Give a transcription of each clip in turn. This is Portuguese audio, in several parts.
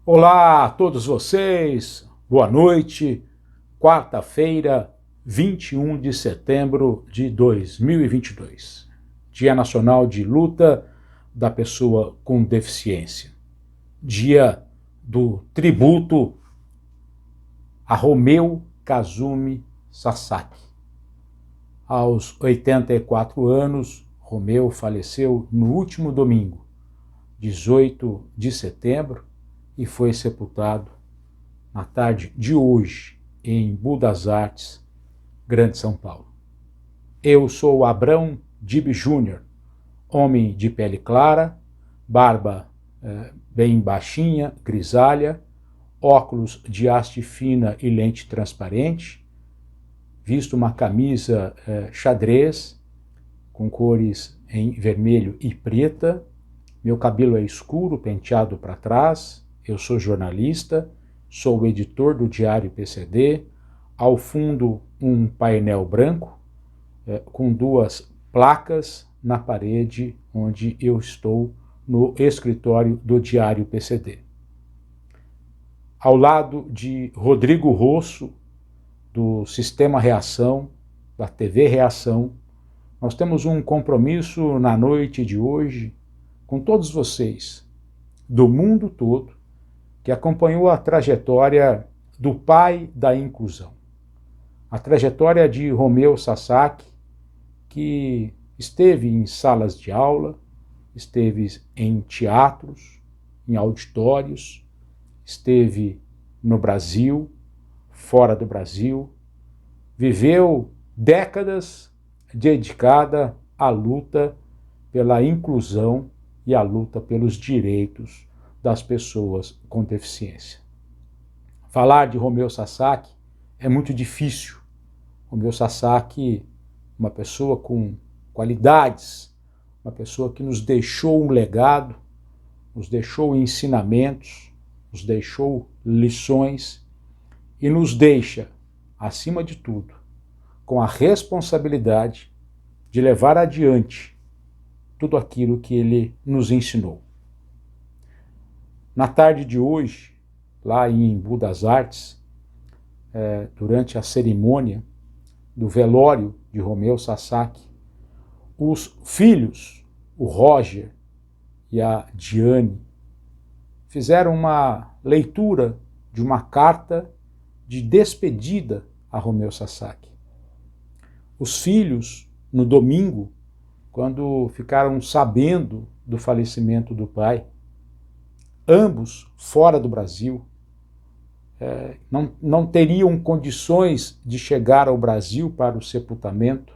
Olá a todos vocês, boa noite, quarta-feira, 21 de setembro de 2022, Dia Nacional de Luta da Pessoa com Deficiência, dia do tributo a Romeu Kazumi Sasaki. Aos 84 anos, Romeu faleceu no último domingo, 18 de setembro, e foi sepultado na tarde de hoje em Budas Artes, Grande São Paulo. Eu sou Abrão Dib Júnior, homem de pele clara, barba bem baixinha, grisalha, óculos de haste fina e lente transparente, visto uma camisa xadrez com cores em vermelho e preta, meu cabelo é escuro, penteado para trás, eu sou jornalista, sou o editor do Diário PCD, ao fundo um painel branco com duas placas na parede onde eu estou no escritório do Diário PCD. Ao lado de Rodrigo Rosso, do Sistema Reação, da TV Reação, nós temos um compromisso na noite de hoje com todos vocês do mundo todo que acompanhou a trajetória do pai da inclusão, a trajetória de Romeu Sasaki, que esteve em salas de aula, esteve em teatros, em auditórios, esteve no Brasil, fora do Brasil, viveu décadas dedicada à luta pela inclusão e à luta pelos direitos das pessoas com deficiência. Falar de Romeu Sasaki é muito difícil. Romeu Sasaki, uma pessoa com qualidades, uma pessoa que nos deixou um legado, nos deixou ensinamentos, nos deixou lições e nos deixa, acima de tudo, com a responsabilidade de levar adiante tudo aquilo que ele nos ensinou. Na tarde de hoje, lá em Budas Artes, durante a cerimônia do velório de Romeu Sasaki, os filhos, o Roger e a Diane, fizeram uma leitura de uma carta de despedida a Romeu Sasaki. Os filhos, no domingo, quando ficaram sabendo do falecimento do pai, ambos fora do Brasil, não teriam condições de chegar ao Brasil para o sepultamento,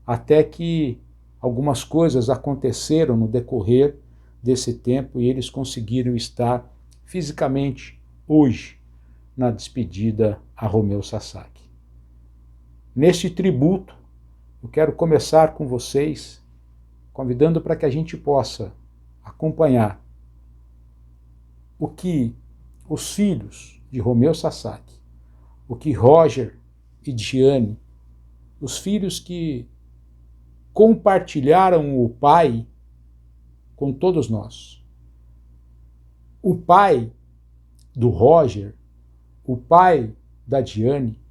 até que algumas coisas aconteceram no decorrer desse tempo e eles conseguiram estar fisicamente hoje na despedida a Romeu Sasaki. Neste tributo, eu quero começar com vocês, convidando para que a gente possa acompanhar o que os filhos de Romeu Sasaki, o que Roger e Diane, os filhos que compartilharam o pai com todos nós. O pai do Roger, o pai da Diane,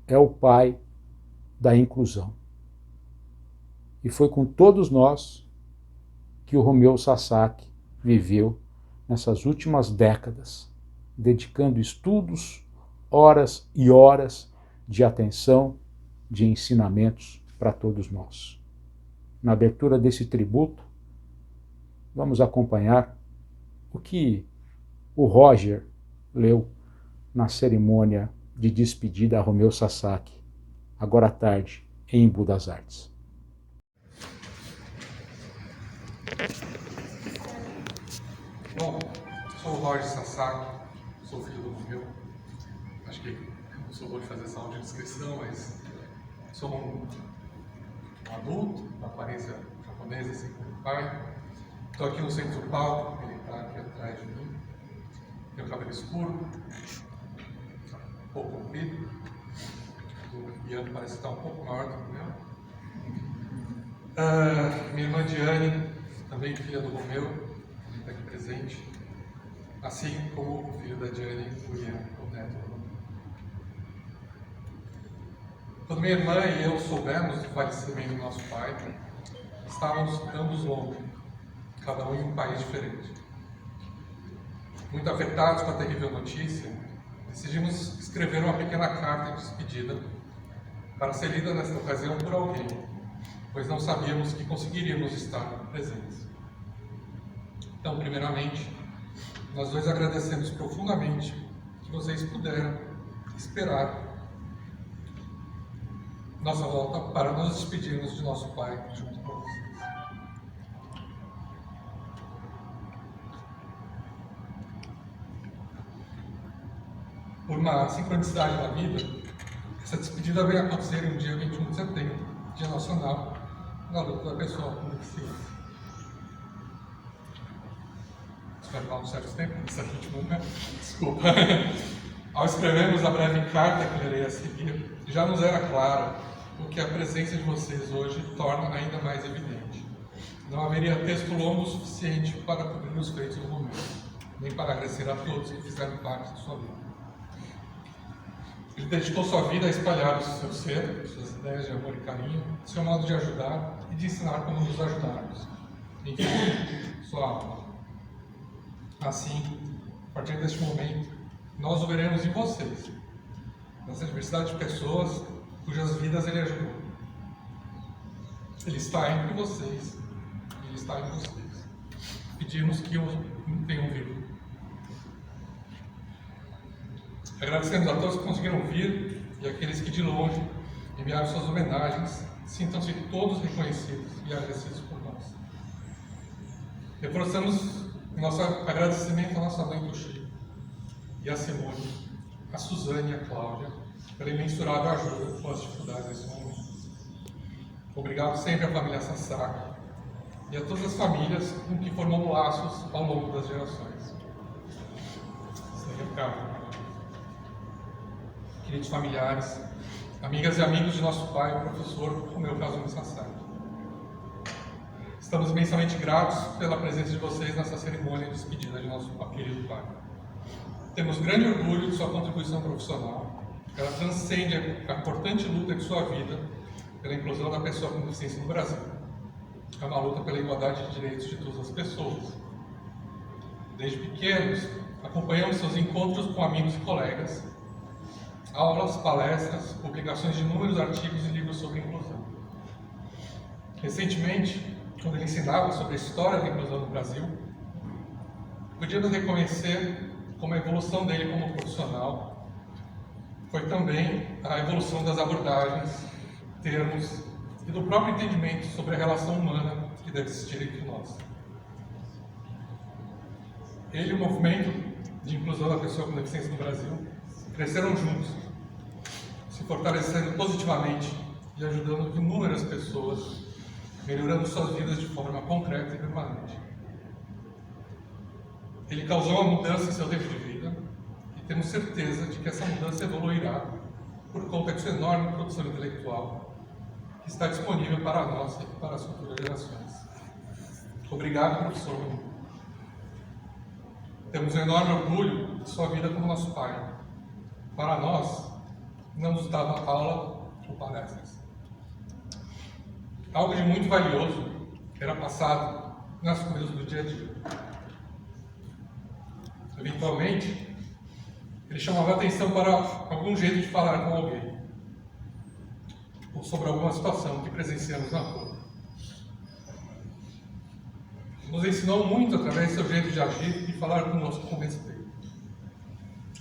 é o pai da inclusão. E foi com todos nós que o Romeu Sasaki viveu nessas últimas décadas, dedicando estudos, horas e horas de atenção, de ensinamentos para todos nós. Na abertura desse tributo, vamos acompanhar o que o Roger leu na cerimônia de despedida a Romeu Sasaki, agora à tarde, em Budas Artes. Bom, sou o Roger Sasaki, sou filho do Romeu. Acho que não sou bom de fazer essa audiodescrição, mas sou um adulto, com aparência japonesa, assim como o pai. Estou aqui no centro do palco, ele está aqui atrás de mim. Tenho cabelo escuro, um pouco comprido. O Ian parece estar um pouco maior do que o meu. Minha irmã Diane, também filha do Romeu, está aqui presente. assim como o filho da Jane, o Ian, o neto. Quando minha irmã e eu soubemos do falecimento do nosso pai, estávamos ambos longe, cada um em um país diferente. Muito afetados com a terrível notícia, decidimos escrever uma pequena carta de despedida para ser lida nesta ocasião por alguém, pois não sabíamos que conseguiríamos estar presentes. Então, primeiramente, nós dois agradecemos profundamente que vocês puderam esperar nossa volta para nos despedirmos de nosso pai junto com vocês. Por uma sincronicidade da vida, essa despedida veio acontecer no dia 21 de setembro, Dia Nacional da Luta da Pessoa com Deficiência. Espero dar um certo tempo nessa ritmo, né? Desculpa. Ao escrevermos a breve carta que lerei a seguir, já nos era claro o que a presença de vocês hoje torna ainda mais evidente. Não haveria texto longo o suficiente para cobrir os feitos do momento, nem para agradecer a todos que fizeram parte de sua vida. Ele dedicou sua vida a espalhar o seu ser, suas ideias de amor e carinho, seu modo de ajudar e de ensinar como nos ajudarmos. Enfim, sua alma. Assim, a partir deste momento, nós o veremos em vocês, nessa diversidade de pessoas cujas vidas ele ajudou. Ele está entre vocês e ele está em vocês. Pedimos que o tenham vindo. Agradecemos a todos que conseguiram vir e aqueles que de longe enviaram suas homenagens. Sintam-se todos reconhecidos e agradecidos por nós. Reforçamos nosso agradecimento à nossa mãe Tuxi e a Simone, a Suzane e a Cláudia pela imensurável ajuda com as dificuldades desse momento. Obrigado sempre à família Sasaki e a todas as famílias com que formamos laços ao longo das gerações. Sem recado. Queridos familiares, amigas e amigos de nosso pai, o professor Romeu Kazumi Sasaki. Estamos imensamente gratos pela presença de vocês nessa cerimônia de despedida de nosso querido pai. Temos grande orgulho de sua contribuição profissional. Ela transcende a importante luta de sua vida pela inclusão da pessoa com deficiência no Brasil. É uma luta pela igualdade de direitos de todas as pessoas. Desde pequenos, acompanhamos seus encontros com amigos e colegas, aulas, palestras, publicações de inúmeros artigos e livros sobre inclusão. Recentemente, quando ele ensinava sobre a história da inclusão no Brasil, podíamos reconhecer como a evolução dele como profissional foi também a evolução das abordagens, termos e do próprio entendimento sobre a relação humana que deve existir entre nós. Ele e o movimento de inclusão da pessoa com deficiência no Brasil cresceram juntos, se fortalecendo positivamente e ajudando inúmeras pessoas, melhorando suas vidas de forma concreta e permanente. Ele causou uma mudança em seu tempo de vida e temos certeza de que essa mudança evoluirá por conta de sua enorme produção intelectual que está disponível para nós e para as futuras gerações. Obrigado, professor Romeu. Temos um enorme orgulho de sua vida como nosso pai. Para nós, não nos dava aula ou palestras. Algo de muito valioso era passado nas coisas do dia a dia. Eventualmente, ele chamava a atenção para algum jeito de falar com alguém, ou sobre alguma situação que presenciamos na rua. Nos ensinou muito através do seu jeito de agir e falar conosco com respeito.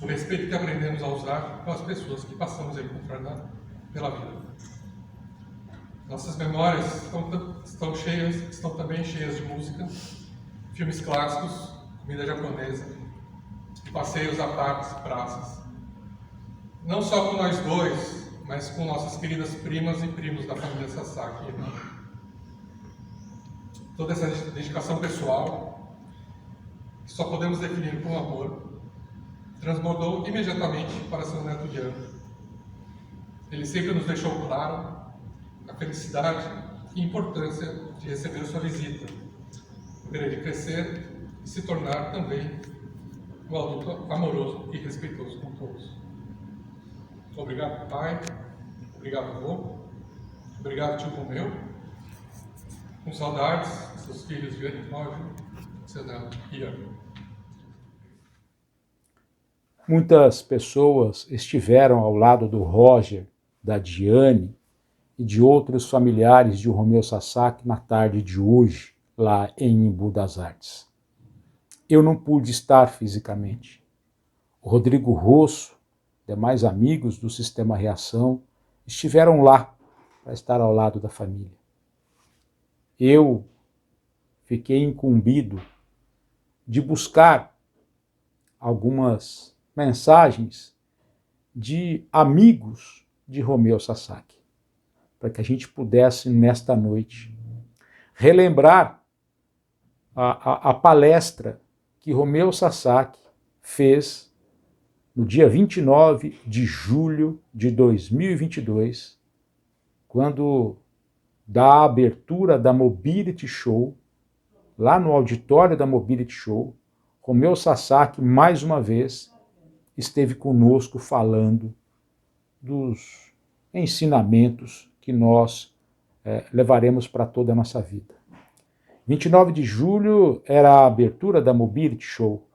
O respeito que aprendemos a usar com as pessoas que passamos a encontrar pela vida. Nossas memórias estão também cheias de música, filmes clássicos, comida japonesa, e passeios a parques e praças. Não só com nós dois, mas com nossas queridas primas e primos da família Sasaki. Toda essa dedicação pessoal, que só podemos definir com amor, transbordou imediatamente para seu neto Ian. Ele sempre nos deixou claro a felicidade e importância de receber sua visita, ver ele crescer e se tornar também um adulto amoroso e respeitoso com todos. Obrigado, pai. Obrigado, avô. Obrigado, tio Romeu. Com saudades, seus filhos Vitório, Cenando e Ana. Muitas pessoas estiveram ao lado do Roger, da Diane e de outros familiares de Romeu Sasaki na tarde de hoje, lá em Embu das Artes. Eu não pude estar fisicamente. O Rodrigo Rosso, demais amigos do Sistema Reação, estiveram lá para estar ao lado da família. Eu fiquei incumbido de buscar algumas mensagens de amigos de Romeu Sasaki, para que a gente pudesse, nesta noite, relembrar a palestra que Romeu Sasaki fez no dia 29 de julho de 2022, quando da abertura da Mobility Show, lá no auditório da Mobility Show, Romeu Sasaki, mais uma vez, esteve conosco falando dos ensinamentos que nós levaremos para toda a nossa vida. 29 de julho era a abertura da Mobility Show.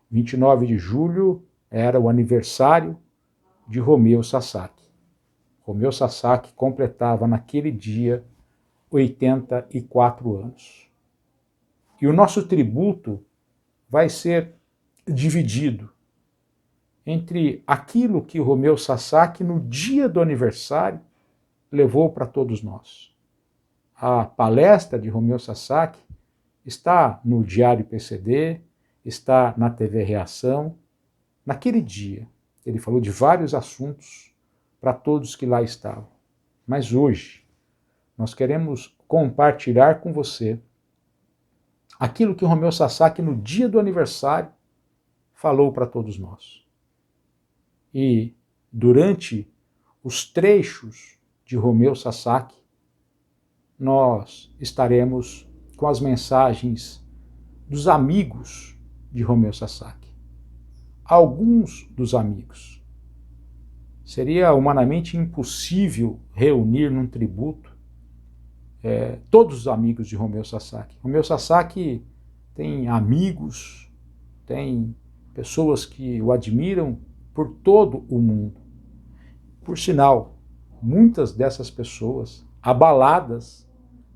29 de julho era o aniversário de Romeu Sasaki. Romeu Sasaki completava naquele dia 84 anos. E o nosso tributo vai ser dividido entre aquilo que Romeu Sasaki, no dia do aniversário, levou para todos nós. A palestra de Romeu Sasaki está no Diário PCD, está na TV Reação. Naquele dia, ele falou de vários assuntos para todos que lá estavam. Mas hoje, nós queremos compartilhar com você aquilo que Romeu Sasaki, no dia do aniversário, falou para todos nós. E durante os trechos de Romeu Sasaki, nós estaremos com as mensagens dos amigos de Romeu Sasaki. Alguns dos amigos. Seria humanamente impossível reunir num tributo todos os amigos de Romeu Sasaki. Romeu Sasaki tem amigos, tem pessoas que o admiram por todo o mundo. Por sinal, muitas dessas pessoas, abaladas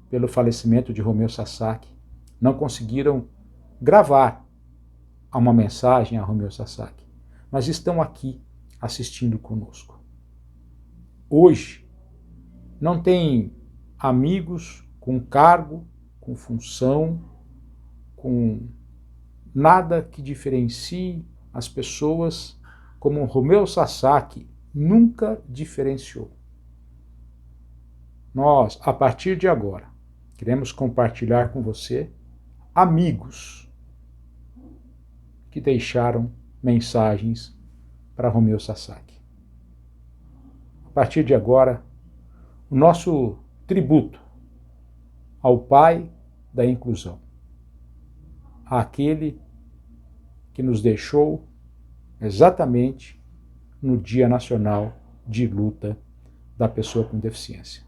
pelo falecimento de Romeu Sasaki, não conseguiram gravar uma mensagem a Romeu Sasaki, mas estão aqui assistindo conosco. Hoje, não tem amigos com cargo, com função, com nada que diferencie as pessoas como Romeu Sasaki nunca diferenciou. Nós, a partir de agora, queremos compartilhar com você amigos que deixaram mensagens para Romeu Sasaki. A partir de agora, o nosso tributo ao pai da inclusão, àquele que nos deixou exatamente no Dia Nacional de Luta da Pessoa com Deficiência.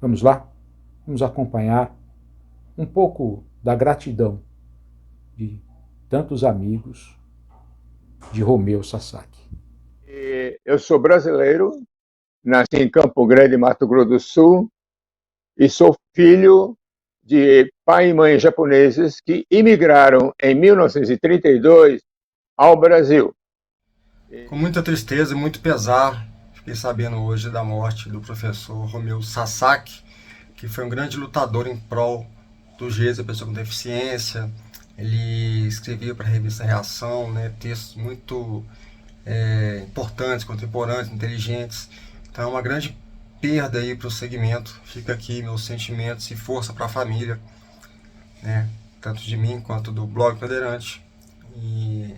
Vamos lá? Vamos acompanhar um pouco da gratidão de tantos amigos de Romeu Sasaki. Eu sou brasileiro, nasci em Campo Grande, Mato Grosso do Sul, e sou filho de pai e mãe japoneses que imigraram em 1932 ao Brasil. Com muita tristeza e muito pesar, fiquei sabendo hoje da morte do professor Romeu Sasaki, que foi um grande lutador em prol do direitos da pessoa com deficiência. Ele escrevia para a revista Reação, textos muito importantes, contemporâneos, inteligentes. Então é uma grande perda aí para o segmento. Fica aqui meus sentimentos e força para a família, tanto de mim quanto do Blog Cadeirante. E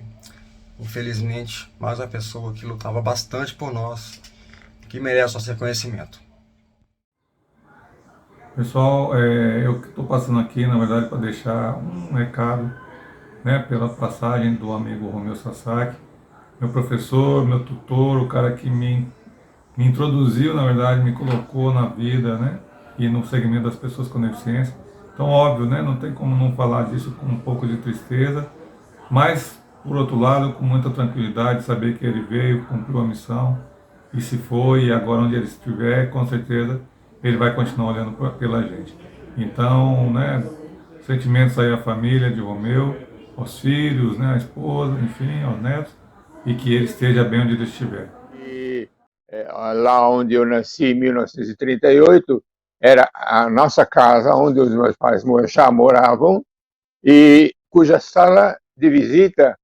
infelizmente, mais uma pessoa que lutava bastante por nós, que merece nosso reconhecimento. Pessoal, eu estou passando aqui, na verdade, para deixar um recado né, pela passagem do amigo Romeu Sasaki, meu professor, meu tutor, o cara que me introduziu, na verdade, me colocou na vida, né, e no segmento das pessoas com deficiência. Então, óbvio, né, não tem como não falar disso com um pouco de tristeza, mas, por outro lado, com muita tranquilidade, saber que ele veio, cumpriu a missão e se foi, e agora onde ele estiver, com certeza, ele vai continuar olhando pela gente. Então, né, sentimentos aí à família de Romeu, aos filhos, né, à esposa, enfim, aos netos, e que ele esteja bem onde ele estiver. E lá onde eu nasci, em 1938, era a nossa casa onde os meus pais já moravam e cuja sala de visita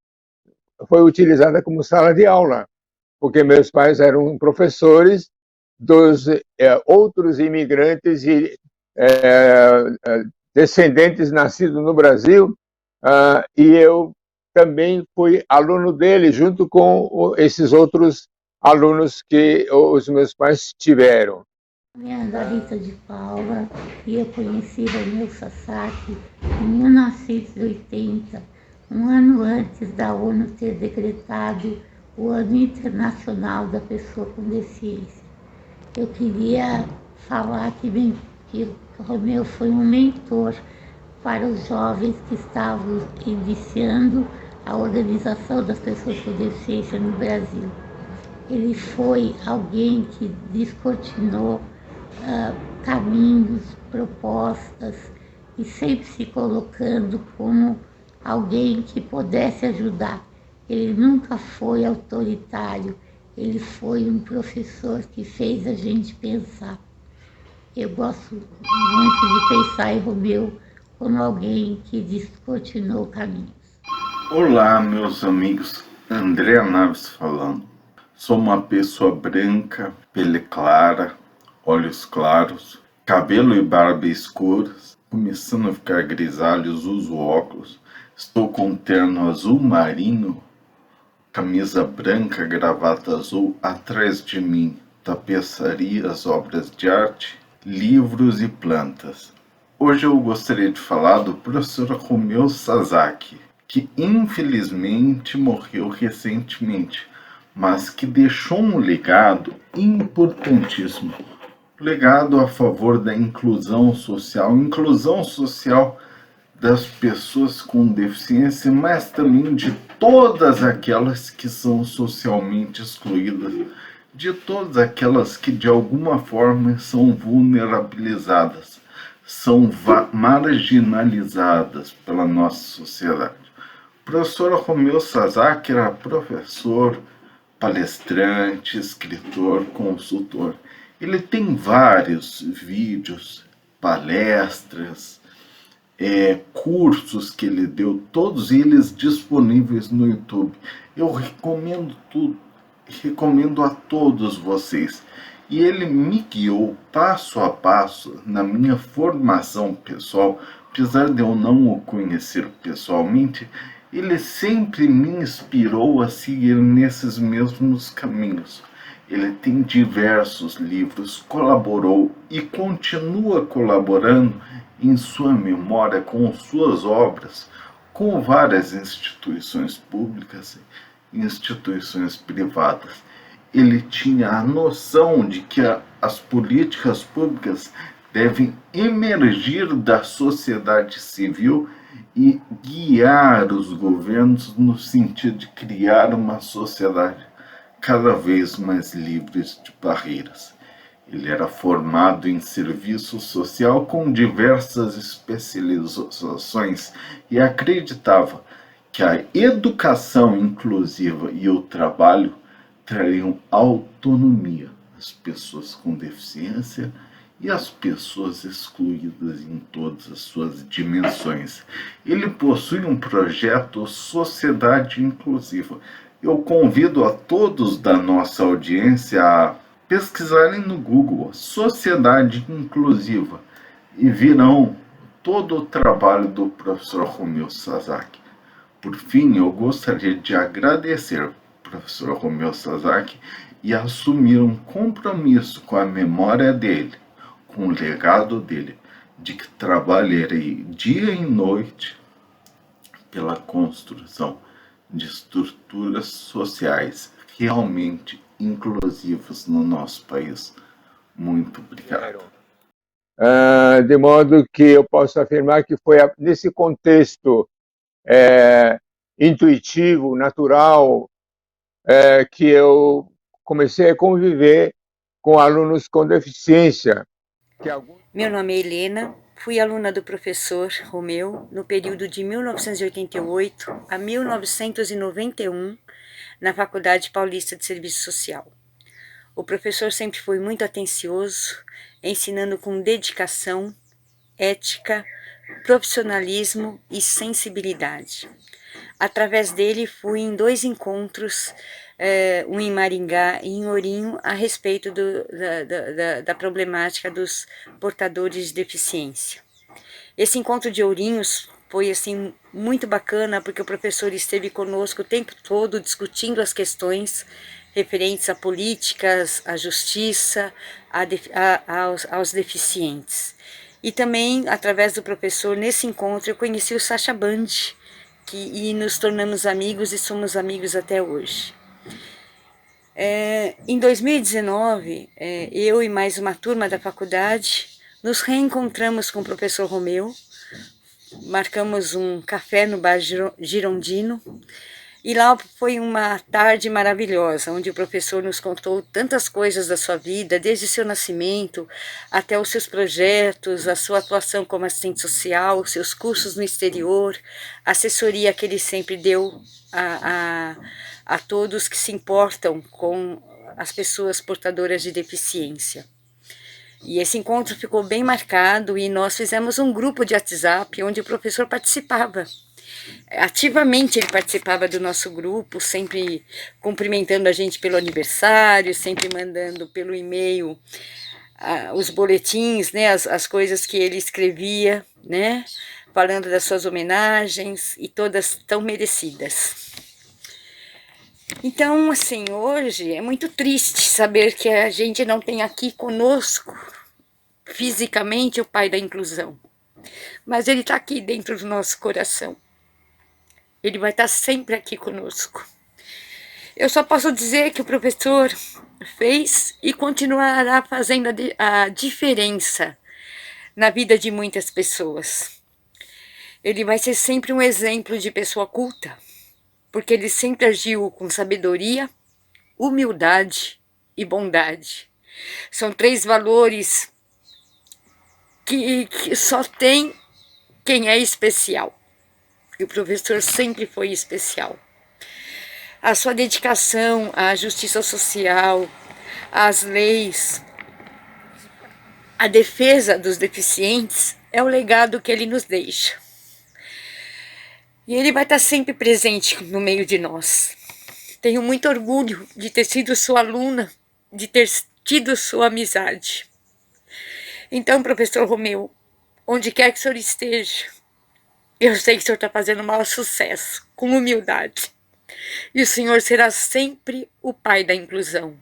foi utilizada como sala de aula, porque meus pais eram professores dos outros imigrantes e descendentes nascidos no Brasil, e eu também fui aluno dele, junto com esses outros alunos que os meus pais tiveram. Minha da Rita de Paula, e eu conheci Romeu Sasaki em 1980, um ano antes da ONU ter decretado o Ano Internacional da Pessoa com Deficiência. Eu queria falar que Romeu foi um mentor para os jovens que estavam iniciando a organização das pessoas com deficiência no Brasil. Ele foi alguém que descortinou caminhos, propostas, e sempre se colocando como alguém que pudesse ajudar. Ele nunca foi autoritário, ele foi um professor que fez a gente pensar. Eu gosto muito de pensar em Romeu como alguém que descortinou caminhos. Olá, meus amigos, André Naves falando. Sou uma pessoa branca, pele clara, olhos claros, cabelo e barba escuros, começando a ficar grisalhos, uso óculos, estou com um terno azul marinho, camisa branca, gravata azul, atrás de mim tapeçarias, obras de arte, livros e plantas. Hoje eu gostaria de falar do professor Romeu Sasaki, que infelizmente morreu recentemente, mas que deixou um legado importantíssimo. Legado a favor da inclusão social das pessoas com deficiência, mas também de todas aquelas que são socialmente excluídas, de todas aquelas que de alguma forma são vulnerabilizadas, são marginalizadas pela nossa sociedade. O professor Romeu Sasaki era professor, palestrante, escritor, consultor. Ele tem vários vídeos, palestras, cursos que ele deu, todos eles disponíveis no YouTube. Eu recomendo a todos vocês. E ele me guiou passo a passo na minha formação pessoal, apesar de eu não o conhecer pessoalmente. Ele sempre me inspirou a seguir nesses mesmos caminhos. Ele tem diversos livros, colaborou e continua colaborando em sua memória com suas obras, com várias instituições públicas e instituições privadas. Ele tinha a noção de que as políticas públicas devem emergir da sociedade civil e guiar os governos no sentido de criar uma sociedade cada vez mais livre de barreiras. Ele era formado em serviço social com diversas especializações e acreditava que a educação inclusiva e o trabalho trariam autonomia às pessoas com deficiência e às pessoas excluídas em todas as suas dimensões. Ele possui um projeto Sociedade Inclusiva. Eu convido a todos da nossa audiência a pesquisarem no Google Sociedade Inclusiva e virão todo o trabalho do professor Romeu Sasaki. Por fim, eu gostaria de agradecer ao professor Romeu Sasaki e assumir um compromisso com a memória dele, com o legado dele, de que trabalharei dia e noite pela construção de estruturas sociais realmente inclusivas no nosso país. Muito obrigado. De modo que eu posso afirmar que foi nesse contexto intuitivo, natural, que eu comecei a conviver com alunos com deficiência. Meu nome é Helena, fui aluna do professor Romeu no período de 1988 a 1991 na Faculdade Paulista de Serviço Social. O professor sempre foi muito atencioso, ensinando com dedicação, ética, profissionalismo e sensibilidade. Através dele fui em 2 encontros, um em Maringá e em Ourinho, a respeito da problemática dos portadores de deficiência. Esse encontro de Ourinhos foi assim muito bacana, porque o professor esteve conosco o tempo todo discutindo as questões referentes a políticas, à justiça, aos deficientes. E também, através do professor, nesse encontro, eu conheci o Sacha Band, e nos tornamos amigos e somos amigos até hoje. Em 2019, eu e mais uma turma da faculdade nos reencontramos com o professor Romeu, marcamos um café no bar Girondino, e lá foi uma tarde maravilhosa, onde o professor nos contou tantas coisas da sua vida, desde seu nascimento até os seus projetos, a sua atuação como assistente social, os seus cursos no exterior, a assessoria que ele sempre deu a todos que se importam com as pessoas portadoras de deficiência. E esse encontro ficou bem marcado e nós fizemos um grupo de WhatsApp onde o professor participava. Ativamente ele participava do nosso grupo, sempre cumprimentando a gente pelo aniversário, sempre mandando pelo e-mail os boletins, né, as coisas que ele escrevia, né, falando das suas homenagens, e todas tão merecidas. Então, assim, hoje é muito triste saber que a gente não tem aqui conosco, fisicamente, o pai da inclusão. Mas ele está aqui dentro do nosso coração. Ele vai estar sempre aqui conosco. Eu só posso dizer que o professor fez e continuará fazendo a diferença na vida de muitas pessoas. Ele vai ser sempre um exemplo de pessoa culta, porque ele sempre agiu com sabedoria, humildade e bondade. São 3 valores que só tem quem é especial. E o professor sempre foi especial. A sua dedicação à justiça social, às leis, à defesa dos deficientes é o legado que ele nos deixa. E ele vai estar sempre presente no meio de nós. Tenho muito orgulho de ter sido sua aluna, de ter tido sua amizade. Então, professor Romeu, onde quer que o senhor esteja, eu sei que o senhor está fazendo o maior sucesso, com humildade. E o senhor será sempre o pai da inclusão.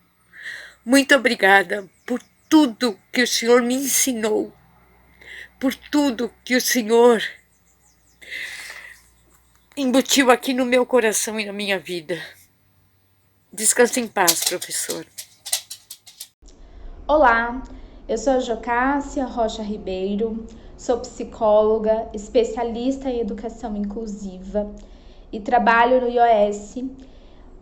Muito obrigada por tudo que o senhor me ensinou, por tudo que o senhor embutiu aqui no meu coração e na minha vida. Descanse em paz, professor. Olá, eu sou a Jocássia Rocha Ribeiro, sou psicóloga, especialista em educação inclusiva e trabalho no IOS.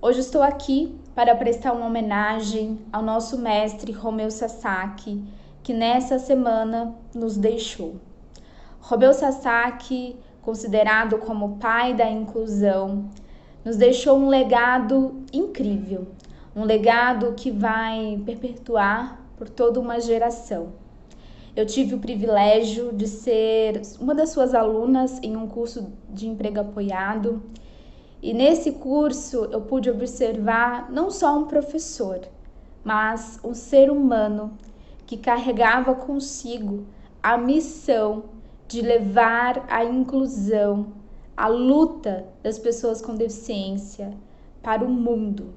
Hoje estou aqui para prestar uma homenagem ao nosso mestre Romeu Sasaki, que nessa semana nos deixou. Romeu Sasaki, considerado como o pai da inclusão, nos deixou um legado incrível, um legado que vai perpetuar por toda uma geração. Eu tive o privilégio de ser uma das suas alunas em um curso de emprego apoiado, e nesse curso eu pude observar não só um professor, mas um ser humano que carregava consigo a missão de levar a inclusão, a luta das pessoas com deficiência para o mundo.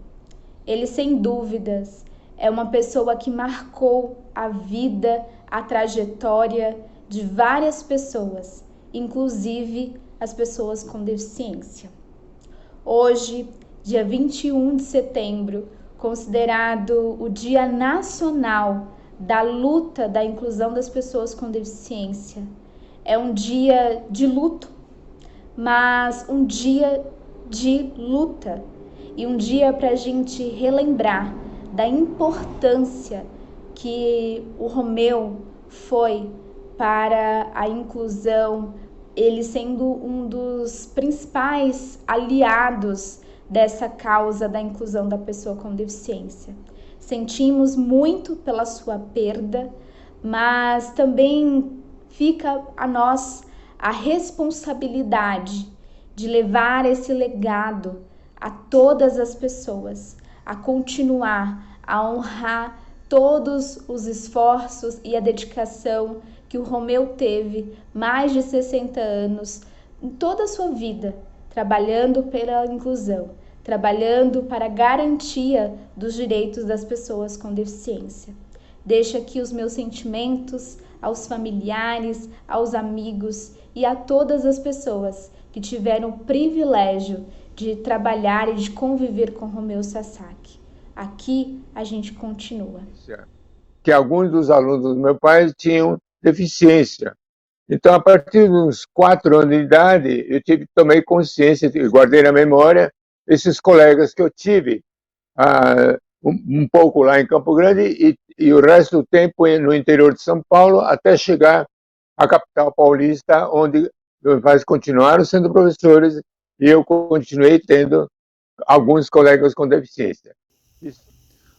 Ele, sem dúvidas, é uma pessoa que marcou a vida, a trajetória de várias pessoas, inclusive as pessoas com deficiência. Hoje, dia 21 de setembro, considerado o Dia Nacional da Luta da Inclusão das Pessoas com Deficiência, é um dia de luto, mas um dia de luta e um dia para a gente relembrar da importância que o Romeu foi para a inclusão, ele sendo um dos principais aliados dessa causa da inclusão da pessoa com deficiência. Sentimos muito pela sua perda, mas também fica a nós a responsabilidade de levar esse legado a todas as pessoas, a continuar a honrar todos os esforços e a dedicação que o Romeu teve, mais de 60 anos, em toda a sua vida, trabalhando pela inclusão, trabalhando para a garantia dos direitos das pessoas com deficiência. Deixo aqui os meus sentimentos aos familiares, aos amigos e a todas as pessoas que tiveram o privilégio de trabalhar e de conviver com Romeu Sasaki. Aqui a gente continua. Que alguns dos alunos do meu pai tinham deficiência. Então, a partir dos 4 anos de idade, eu tomei consciência, guardei na memória esses colegas que eu tive, um pouco lá em Campo Grande e o resto do tempo no interior de São Paulo, até chegar à capital paulista, onde meus pais continuaram sendo professores e eu continuei tendo alguns colegas com deficiência.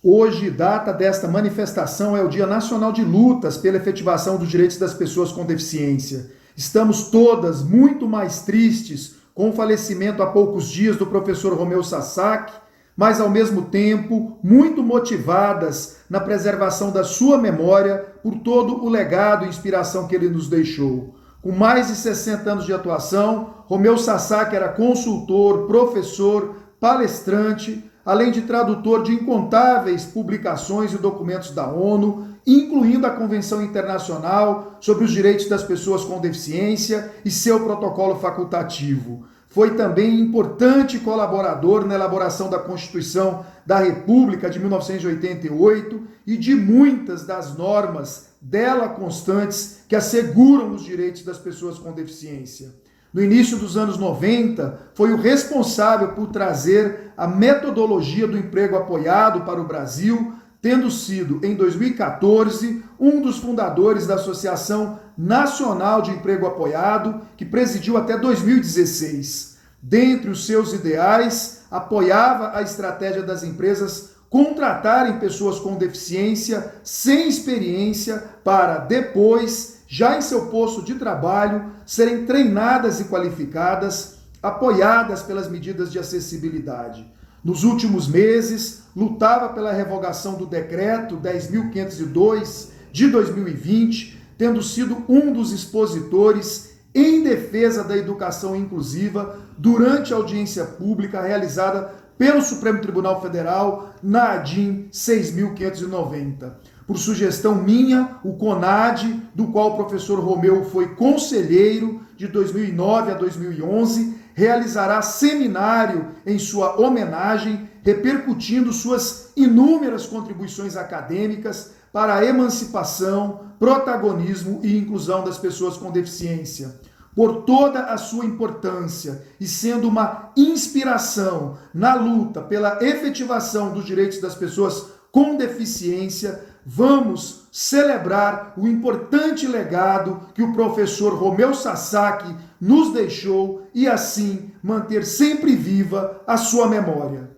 Hoje, data desta manifestação, é o Dia Nacional de Lutas pela efetivação dos direitos das pessoas com deficiência. Estamos todas muito mais tristes com o falecimento há poucos dias do professor Romeu Sasaki, mas ao mesmo tempo muito motivadas na preservação da sua memória por todo o legado e inspiração que ele nos deixou. Com mais de 60 anos de atuação, Romeu Sasaki era consultor, professor, palestrante, além de tradutor de incontáveis publicações e documentos da ONU, incluindo a Convenção Internacional sobre os Direitos das Pessoas com Deficiência e seu protocolo facultativo. Foi também importante colaborador na elaboração da Constituição da República de 1988 e de muitas das normas dela constantes que asseguram os direitos das pessoas com deficiência. No início dos anos 90, foi o responsável por trazer a metodologia do emprego apoiado para o Brasil, tendo sido, em 2014, um dos fundadores da Associação Nacional de Emprego Apoiado, que presidiu até 2016. Dentre os seus ideais, apoiava a estratégia das empresas contratarem pessoas com deficiência sem experiência para depois, já em seu posto de trabalho, serem treinadas e qualificadas, apoiadas pelas medidas de acessibilidade. Nos últimos meses, lutava pela revogação do Decreto 10.502 de 2020, tendo sido um dos expositores em defesa da educação inclusiva durante a audiência pública realizada pelo Supremo Tribunal Federal na ADIM 6.590. Por sugestão minha, o CONAD, do qual o professor Romeu foi conselheiro de 2009 a 2011, realizará seminário em sua homenagem, repercutindo suas inúmeras contribuições acadêmicas para a emancipação, protagonismo e inclusão das pessoas com deficiência. Por toda a sua importância e sendo uma inspiração na luta pela efetivação dos direitos das pessoas com deficiência, vamos celebrar o importante legado que o professor Romeu Sasaki nos deixou e assim manter sempre viva a sua memória.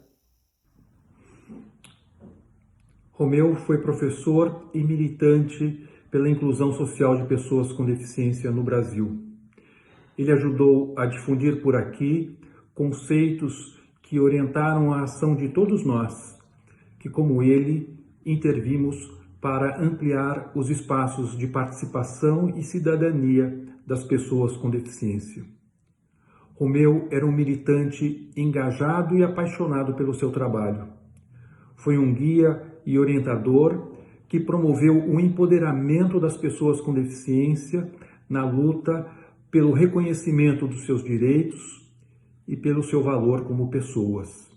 Romeu foi professor e militante pela inclusão social de pessoas com deficiência no Brasil. Ele ajudou a difundir por aqui conceitos que orientaram a ação de todos nós, que, como ele, intervimos para ampliar os espaços de participação e cidadania das pessoas com deficiência. Romeu era um militante engajado e apaixonado pelo seu trabalho. Foi um guia e orientador que promoveu o empoderamento das pessoas com deficiência na luta pelo reconhecimento dos seus direitos e pelo seu valor como pessoas.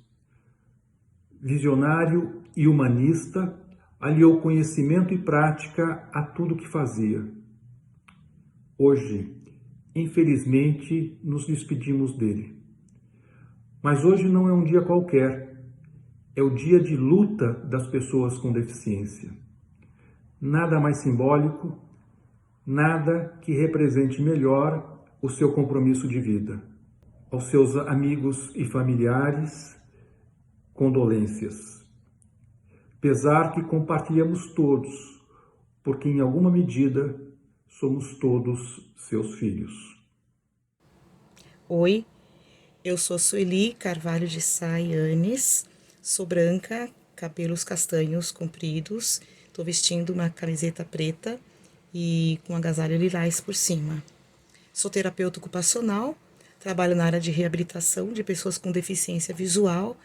Visionário e humanista, aliou conhecimento e prática a tudo o que fazia. Hoje, infelizmente, nos despedimos dele. Mas hoje não é um dia qualquer, é o dia de luta das pessoas com deficiência. Nada mais simbólico, nada que represente melhor o seu compromisso de vida. Aos seus amigos e familiares, condolências. Pesar que compartilhamos todos, porque em alguma medida somos todos seus filhos. Oi, eu sou Sueli Carvalho de Sá Yanes, sou branca, cabelos castanhos compridos, estou vestindo uma camiseta preta e com agasalho lilás por cima. Sou terapeuta ocupacional, trabalho na área de reabilitação de pessoas com deficiência visual,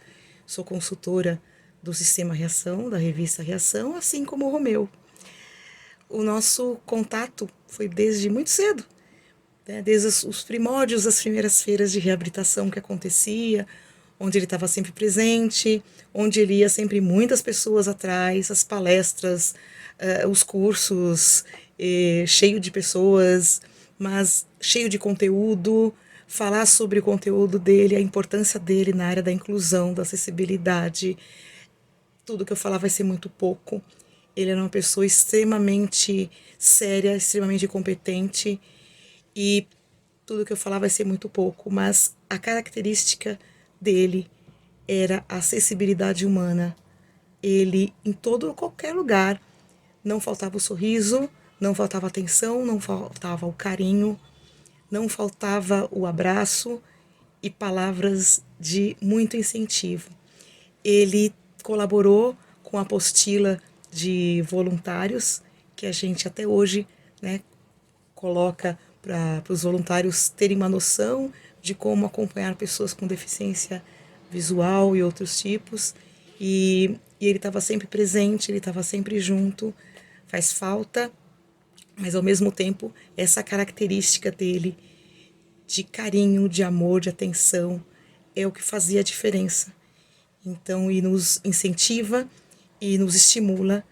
sou consultora do Sistema Reação, da revista Reação, assim como o Romeu. O nosso contato foi desde muito cedo, né? Desde os primórdios das primeiras feiras de reabilitação que acontecia, onde ele estava sempre presente, onde ele ia sempre muitas pessoas atrás, as palestras, os cursos, cheio de pessoas, mas cheio de conteúdo, falar sobre o conteúdo dele, a importância dele na área da inclusão, da acessibilidade. Tudo que eu falar vai ser muito pouco. Ele era uma pessoa extremamente séria, extremamente competente, e tudo que eu falar vai ser muito pouco, mas a característica dele era a acessibilidade humana. Ele, em qualquer lugar, não faltava o sorriso, não faltava a atenção, não faltava o carinho, não faltava o abraço e palavras de muito incentivo. Ele colaborou com a apostila de voluntários, que a gente até hoje, né, coloca para os voluntários terem uma noção de como acompanhar pessoas com deficiência visual e outros tipos. E ele estava sempre presente, ele estava sempre junto. Faz falta, mas ao mesmo tempo essa característica dele de carinho, de amor, de atenção é o que fazia a diferença. Então, e nos incentiva e nos estimula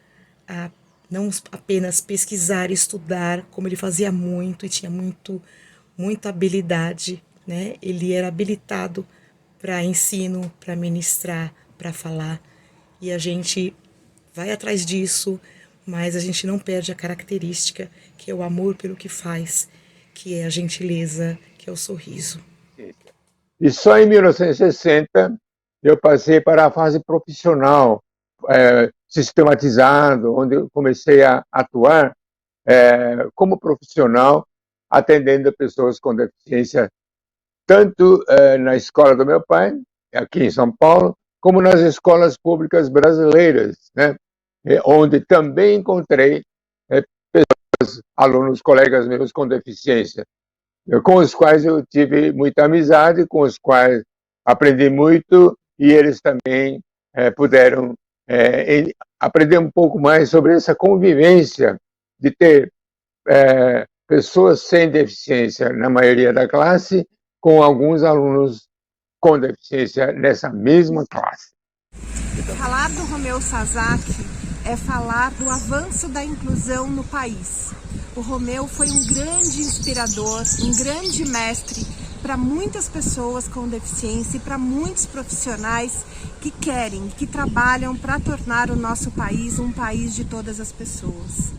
a não apenas pesquisar e estudar, como ele fazia muito e tinha muita habilidade, né? Ele era habilitado para ensino, para ministrar, para falar, e a gente vai atrás disso, mas a gente não perde a característica, que é o amor pelo que faz, que é a gentileza, que é o sorriso. E só em 1960 eu passei para a fase profissional, sistematizado, onde eu comecei a atuar como profissional, atendendo pessoas com deficiência, tanto na escola do meu pai, aqui em São Paulo, como nas escolas públicas brasileiras, né? Onde também encontrei pessoas, alunos, colegas meus com deficiência, com os quais eu tive muita amizade, com os quais aprendi muito, e eles também puderam aprender um pouco mais sobre essa convivência de ter pessoas sem deficiência na maioria da classe, com alguns alunos com deficiência nessa mesma classe. Falar do Romeu Sasaki é falar do avanço da inclusão no país. O Romeu foi um grande inspirador, um grande mestre para muitas pessoas com deficiência e para muitos profissionais que querem, que trabalham para tornar o nosso país um país de todas as pessoas.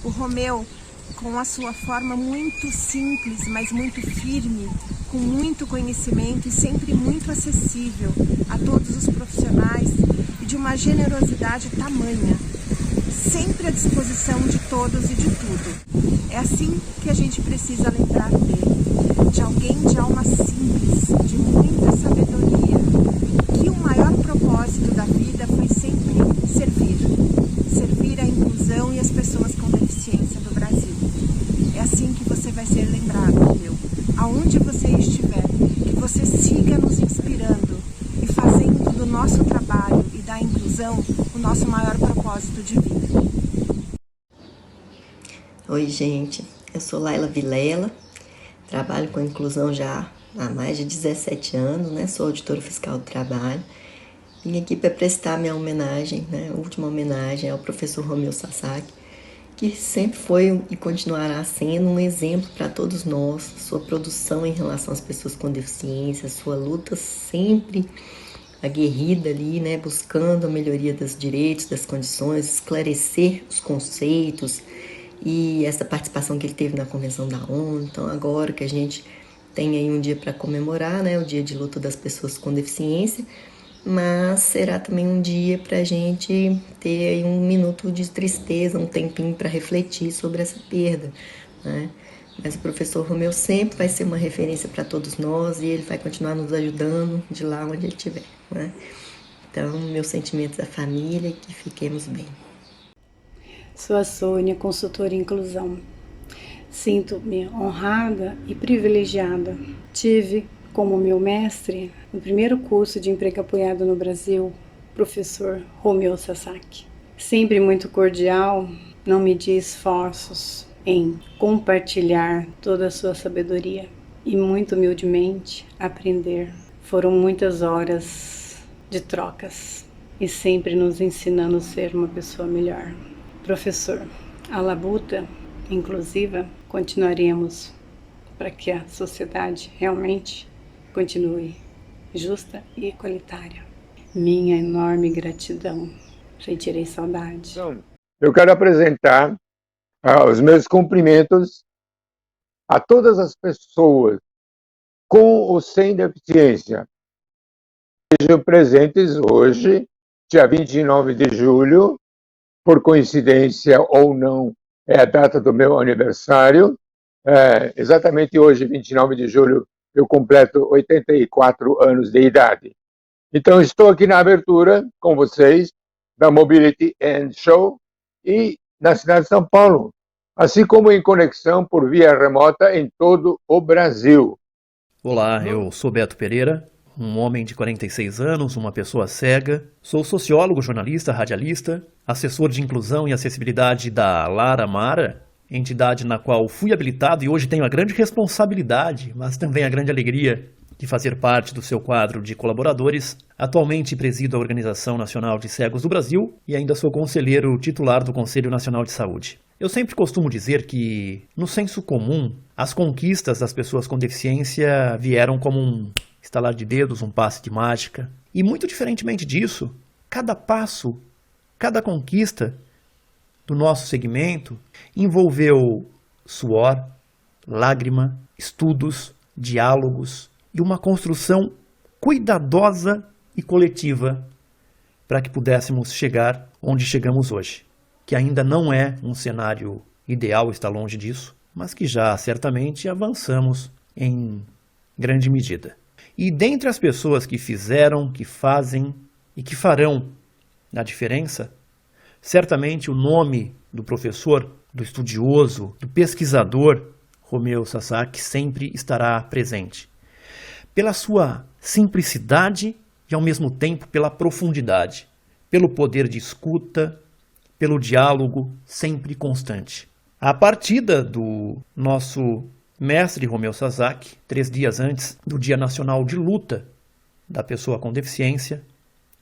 O Romeu, com a sua forma muito simples, mas muito firme, com muito conhecimento e sempre muito acessível a todos os profissionais e de uma generosidade tamanha, sempre à disposição de todos e de tudo. É assim que a gente precisa lembrar dele, de alguém de alma simples, de muita sabedoria, que o maior propósito da vida foi sempre servir a inclusão e as pessoas com deficiência do Brasil. É assim que você vai ser lembrado, meu. Aonde você estiver, que você siga nos inspirando e fazendo do nosso trabalho e da inclusão o nosso maior propósito de vida. Oi, gente. Eu sou Laila Vilela, trabalho com inclusão já há mais de 17 anos, né? Sou auditora fiscal do trabalho. Vim aqui para prestar minha homenagem, né? A última homenagem ao professor Romeu Sasaki, que sempre foi e continuará sendo um exemplo para todos nós. Sua produção em relação às pessoas com deficiência, sua luta sempre aguerrida ali, né? Buscando a melhoria dos direitos, das condições, esclarecer os conceitos e essa participação que ele teve na Convenção da ONU. Então, agora que a gente tem aí um dia para comemorar, né? O Dia de Luta das Pessoas com Deficiência, mas será também um dia para a gente ter aí um minuto de tristeza, um tempinho para refletir sobre essa perda, né? Mas o professor Romeu sempre vai ser uma referência para todos nós e ele vai continuar nos ajudando de lá onde ele estiver, né? Então, meus sentimentos à família e que fiquemos bem. Sou a Sônia, consultora em inclusão. Sinto-me honrada e privilegiada. Tive como meu mestre, no primeiro curso de emprego apoiado no Brasil, professor Romeu Sasaki. Sempre muito cordial, não media esforços em compartilhar toda a sua sabedoria e muito humildemente aprender. Foram muitas horas de trocas e sempre nos ensinando a ser uma pessoa melhor. Professor, a labuta inclusiva continuaremos para que a sociedade realmente continue justa e igualitária. Minha enorme gratidão. Sentirei saudade. Então, eu quero apresentar os meus cumprimentos a todas as pessoas com ou sem deficiência que estejam presentes hoje, dia 29 de julho, por coincidência ou não, é a data do meu aniversário. Exatamente hoje, 29 de julho, eu completo 84 anos de idade. Então, estou aqui na abertura com vocês da Mobility and Show e na cidade de São Paulo, assim como em conexão por via remota em todo o Brasil. Olá, eu sou Beto Pereira, um homem de 46 anos, uma pessoa cega. Sou sociólogo, jornalista, radialista, assessor de inclusão e acessibilidade da Lara Mara, entidade na qual fui habilitado e hoje tenho a grande responsabilidade, mas também a grande alegria de fazer parte do seu quadro de colaboradores. Atualmente presido a Organização Nacional de Cegos do Brasil e ainda sou conselheiro titular do Conselho Nacional de Saúde. Eu sempre costumo dizer que, no senso comum, as conquistas das pessoas com deficiência vieram como um estalar de dedos, um passe de mágica. E muito diferentemente disso, cada passo, cada conquista do nosso segmento envolveu suor, lágrima, estudos, diálogos e uma construção cuidadosa e coletiva para que pudéssemos chegar onde chegamos hoje, que ainda não é um cenário ideal, está longe disso, mas que já certamente avançamos em grande medida. E dentre as pessoas que fizeram, que fazem e que farão a diferença, certamente o nome do professor, do estudioso, do pesquisador Romeu Sasaki sempre estará presente. Pela sua simplicidade e ao mesmo tempo pela profundidade, pelo poder de escuta, pelo diálogo sempre constante. A partida do nosso mestre Romeu Sasaki, 3 dias antes do Dia Nacional de Luta da Pessoa com Deficiência,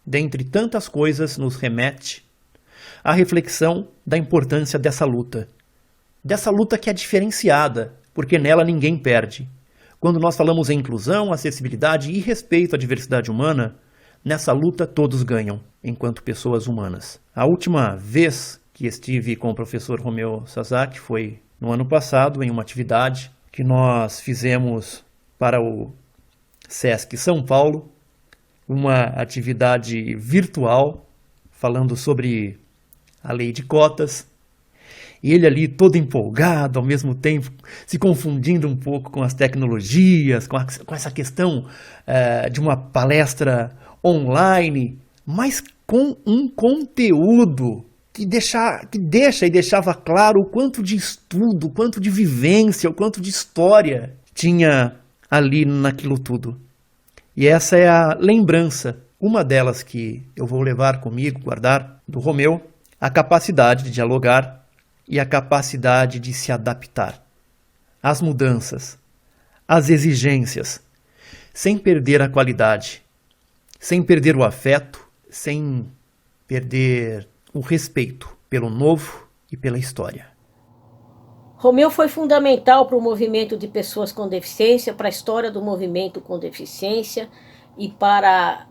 dentre tantas coisas, nos remete à reflexão da importância dessa luta que é diferenciada, porque nela ninguém perde. Quando nós falamos em inclusão, acessibilidade e respeito à diversidade humana, nessa luta todos ganham, enquanto pessoas humanas. A última vez que estive com o professor Romeu Sasaki foi no ano passado, em uma atividade que nós fizemos para o SESC São Paulo, uma atividade virtual, falando sobre a lei de cotas. E ele ali todo empolgado, ao mesmo tempo se confundindo um pouco com as tecnologias, com essa questão de uma palestra online, mas com um conteúdo que deixava claro o quanto de estudo, o quanto de vivência, o quanto de história tinha ali naquilo tudo. E essa é a lembrança, uma delas que eu vou levar comigo, guardar, do Romeu, a capacidade de dialogar e a capacidade de se adaptar às mudanças, as exigências, sem perder a qualidade, sem perder o afeto, sem perder o respeito pelo novo e pela história. Romeu foi fundamental para o movimento de pessoas com deficiência, para a história do movimento com deficiência e para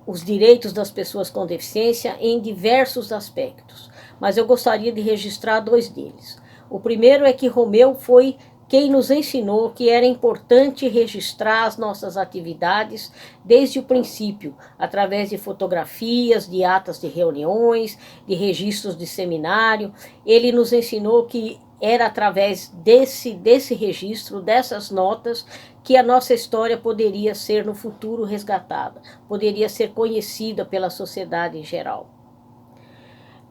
os direitos das pessoas com deficiência em diversos aspectos. Mas eu gostaria de registrar 2 deles. O primeiro é que Romeu foi quem nos ensinou que era importante registrar as nossas atividades desde o princípio, através de fotografias, de atas de reuniões, de registros de seminário. Ele nos ensinou que era através desse registro, dessas notas, que a nossa história poderia ser no futuro resgatada, poderia ser conhecida pela sociedade em geral.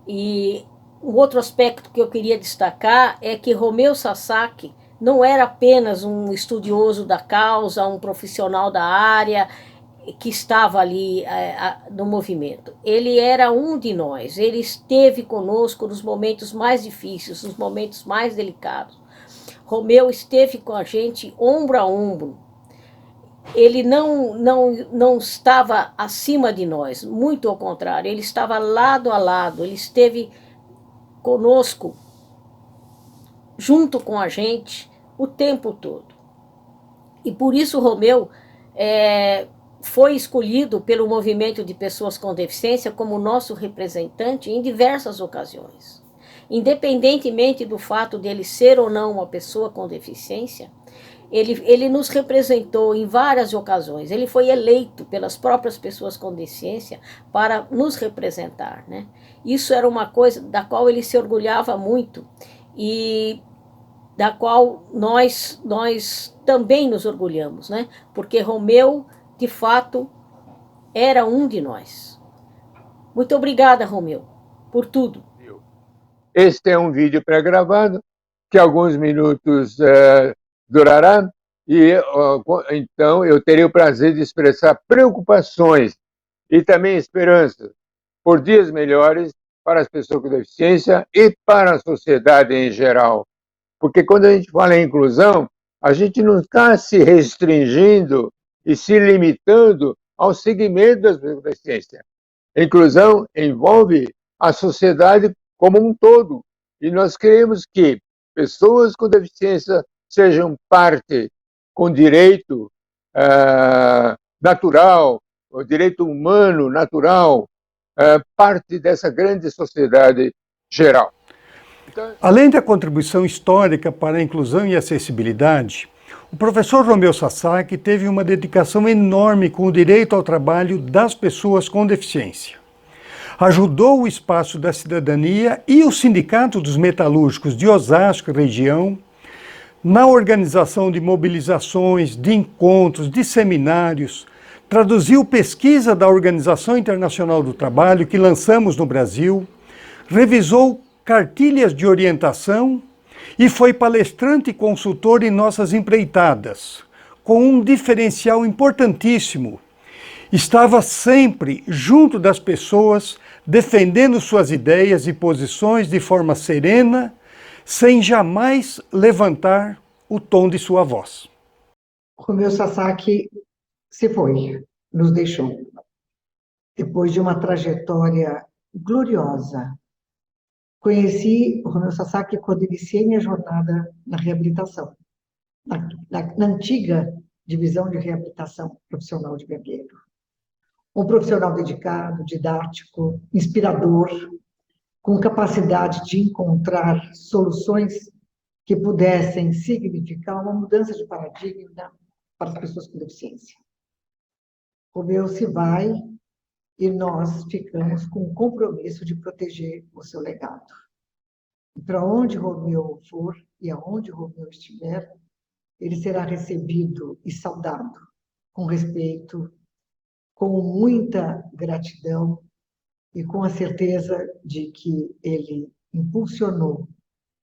E um outro aspecto que eu queria destacar é que Romeu Sasaki não era apenas um estudioso da causa, um profissional da área que estava ali no movimento. Ele era um de nós, ele esteve conosco nos momentos mais difíceis, nos momentos mais delicados. Romeu esteve com a gente ombro a ombro. Ele não estava acima de nós, muito ao contrário, ele estava lado a lado, ele esteve conosco, junto com a gente, o tempo todo. E por isso Romeu foi escolhido pelo movimento de pessoas com deficiência como nosso representante em diversas ocasiões. Independentemente do fato de ele ser ou não uma pessoa com deficiência, ele nos representou em várias ocasiões. Ele foi eleito pelas próprias pessoas com deficiência para nos representar, né? Isso era uma coisa da qual ele se orgulhava muito e da qual nós também nos orgulhamos, né? Porque Romeu, de fato, era um de nós. Muito obrigada, Romeu, por tudo. Este é um vídeo pré-gravado, que alguns minutos durará, e então eu terei o prazer de expressar preocupações e também esperanças por dias melhores para as pessoas com deficiência e para a sociedade em geral. Porque quando a gente fala em inclusão, a gente não está se restringindo e se limitando ao segmento das pessoas com deficiência. A inclusão envolve a sociedade como um todo. E nós queremos que pessoas com deficiência sejam parte com direito natural, o direito humano natural, parte dessa grande sociedade geral. Além da contribuição histórica para a inclusão e acessibilidade, o professor Romeu Sasaki teve uma dedicação enorme com o direito ao trabalho das pessoas com deficiência. Ajudou o Espaço da Cidadania e o Sindicato dos Metalúrgicos de Osasco e região na organização de mobilizações, de encontros, de seminários, traduziu pesquisa da Organização Internacional do Trabalho que lançamos no Brasil, revisou cartilhas de orientação e foi palestrante e consultor em nossas empreitadas, com um diferencial importantíssimo. Estava sempre junto das pessoas, defendendo suas ideias e posições de forma serena, sem jamais levantar o tom de sua voz. Romeu Sasaki se foi, nos deixou, depois de uma trajetória gloriosa. Conheci o Romeu Sasaki quando iniciei minha jornada na reabilitação, na antiga divisão de reabilitação profissional de Gagueiro. Um profissional dedicado, didático, inspirador, com capacidade de encontrar soluções que pudessem significar uma mudança de paradigma para as pessoas com deficiência. Romeu se vai e nós ficamos com o compromisso de proteger o seu legado. E para onde Romeu for e aonde Romeu estiver, ele será recebido e saudado com respeito, com muita gratidão e com a certeza de que ele impulsionou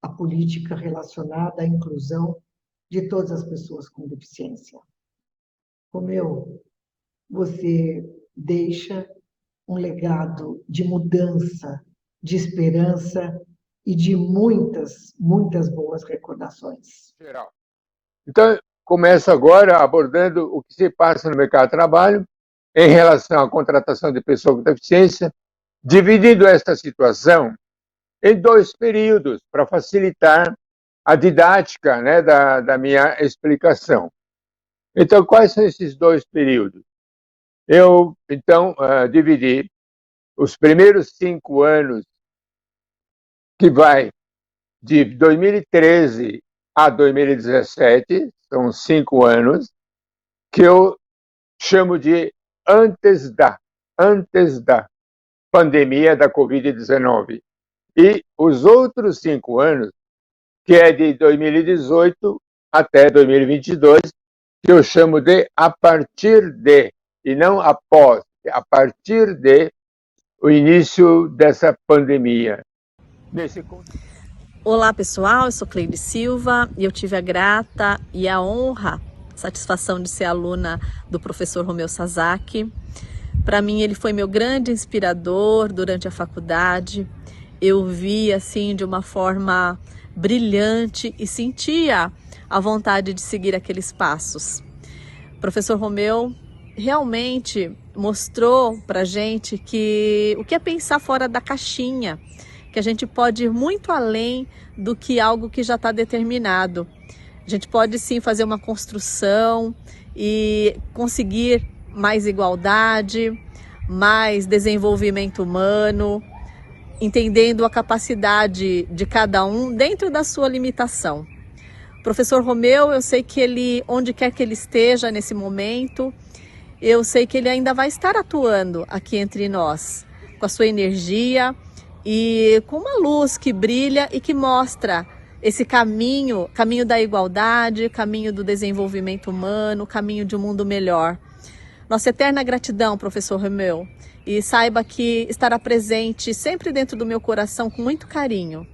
a política relacionada à inclusão de todas as pessoas com deficiência. Romeu, você deixa um legado de mudança, de esperança e de muitas, muitas boas recordações. Então, começo agora abordando o que se passa no mercado de trabalho em relação à contratação de pessoas com deficiência, dividindo esta situação em 2 períodos para facilitar a didática, né, da minha explicação. Então, quais são esses 2 períodos? Eu, então, dividi os primeiros 5 anos, que vai de 2013 a 2017, são 5 anos, que eu chamo de antes da pandemia da Covid-19. E os outros 5 anos, que é de 2018 até 2022, que eu chamo de a partir de, e não após, a partir de o início dessa pandemia. Olá pessoal, eu sou Cleide Silva e eu tive a grata e a honra, satisfação de ser aluna do professor Romeu Sasaki. Para mim ele foi meu grande inspirador durante a faculdade. Eu vi assim de uma forma brilhante e sentia a vontade de seguir aqueles passos. O professor Romeu realmente mostrou para a gente que o que é pensar fora da caixinha, que a gente pode ir muito além do que algo que já está determinado. A gente pode sim fazer uma construção e conseguir mais igualdade, mais desenvolvimento humano, entendendo a capacidade de cada um dentro da sua limitação. O professor Romeu, eu sei que ele, onde quer que ele esteja nesse momento, eu sei que ele ainda vai estar atuando aqui entre nós, com a sua energia e com uma luz que brilha e que mostra esse caminho da igualdade, caminho do desenvolvimento humano, caminho de um mundo melhor. Nossa eterna gratidão, professor Romeu, e saiba que estará presente sempre dentro do meu coração com muito carinho.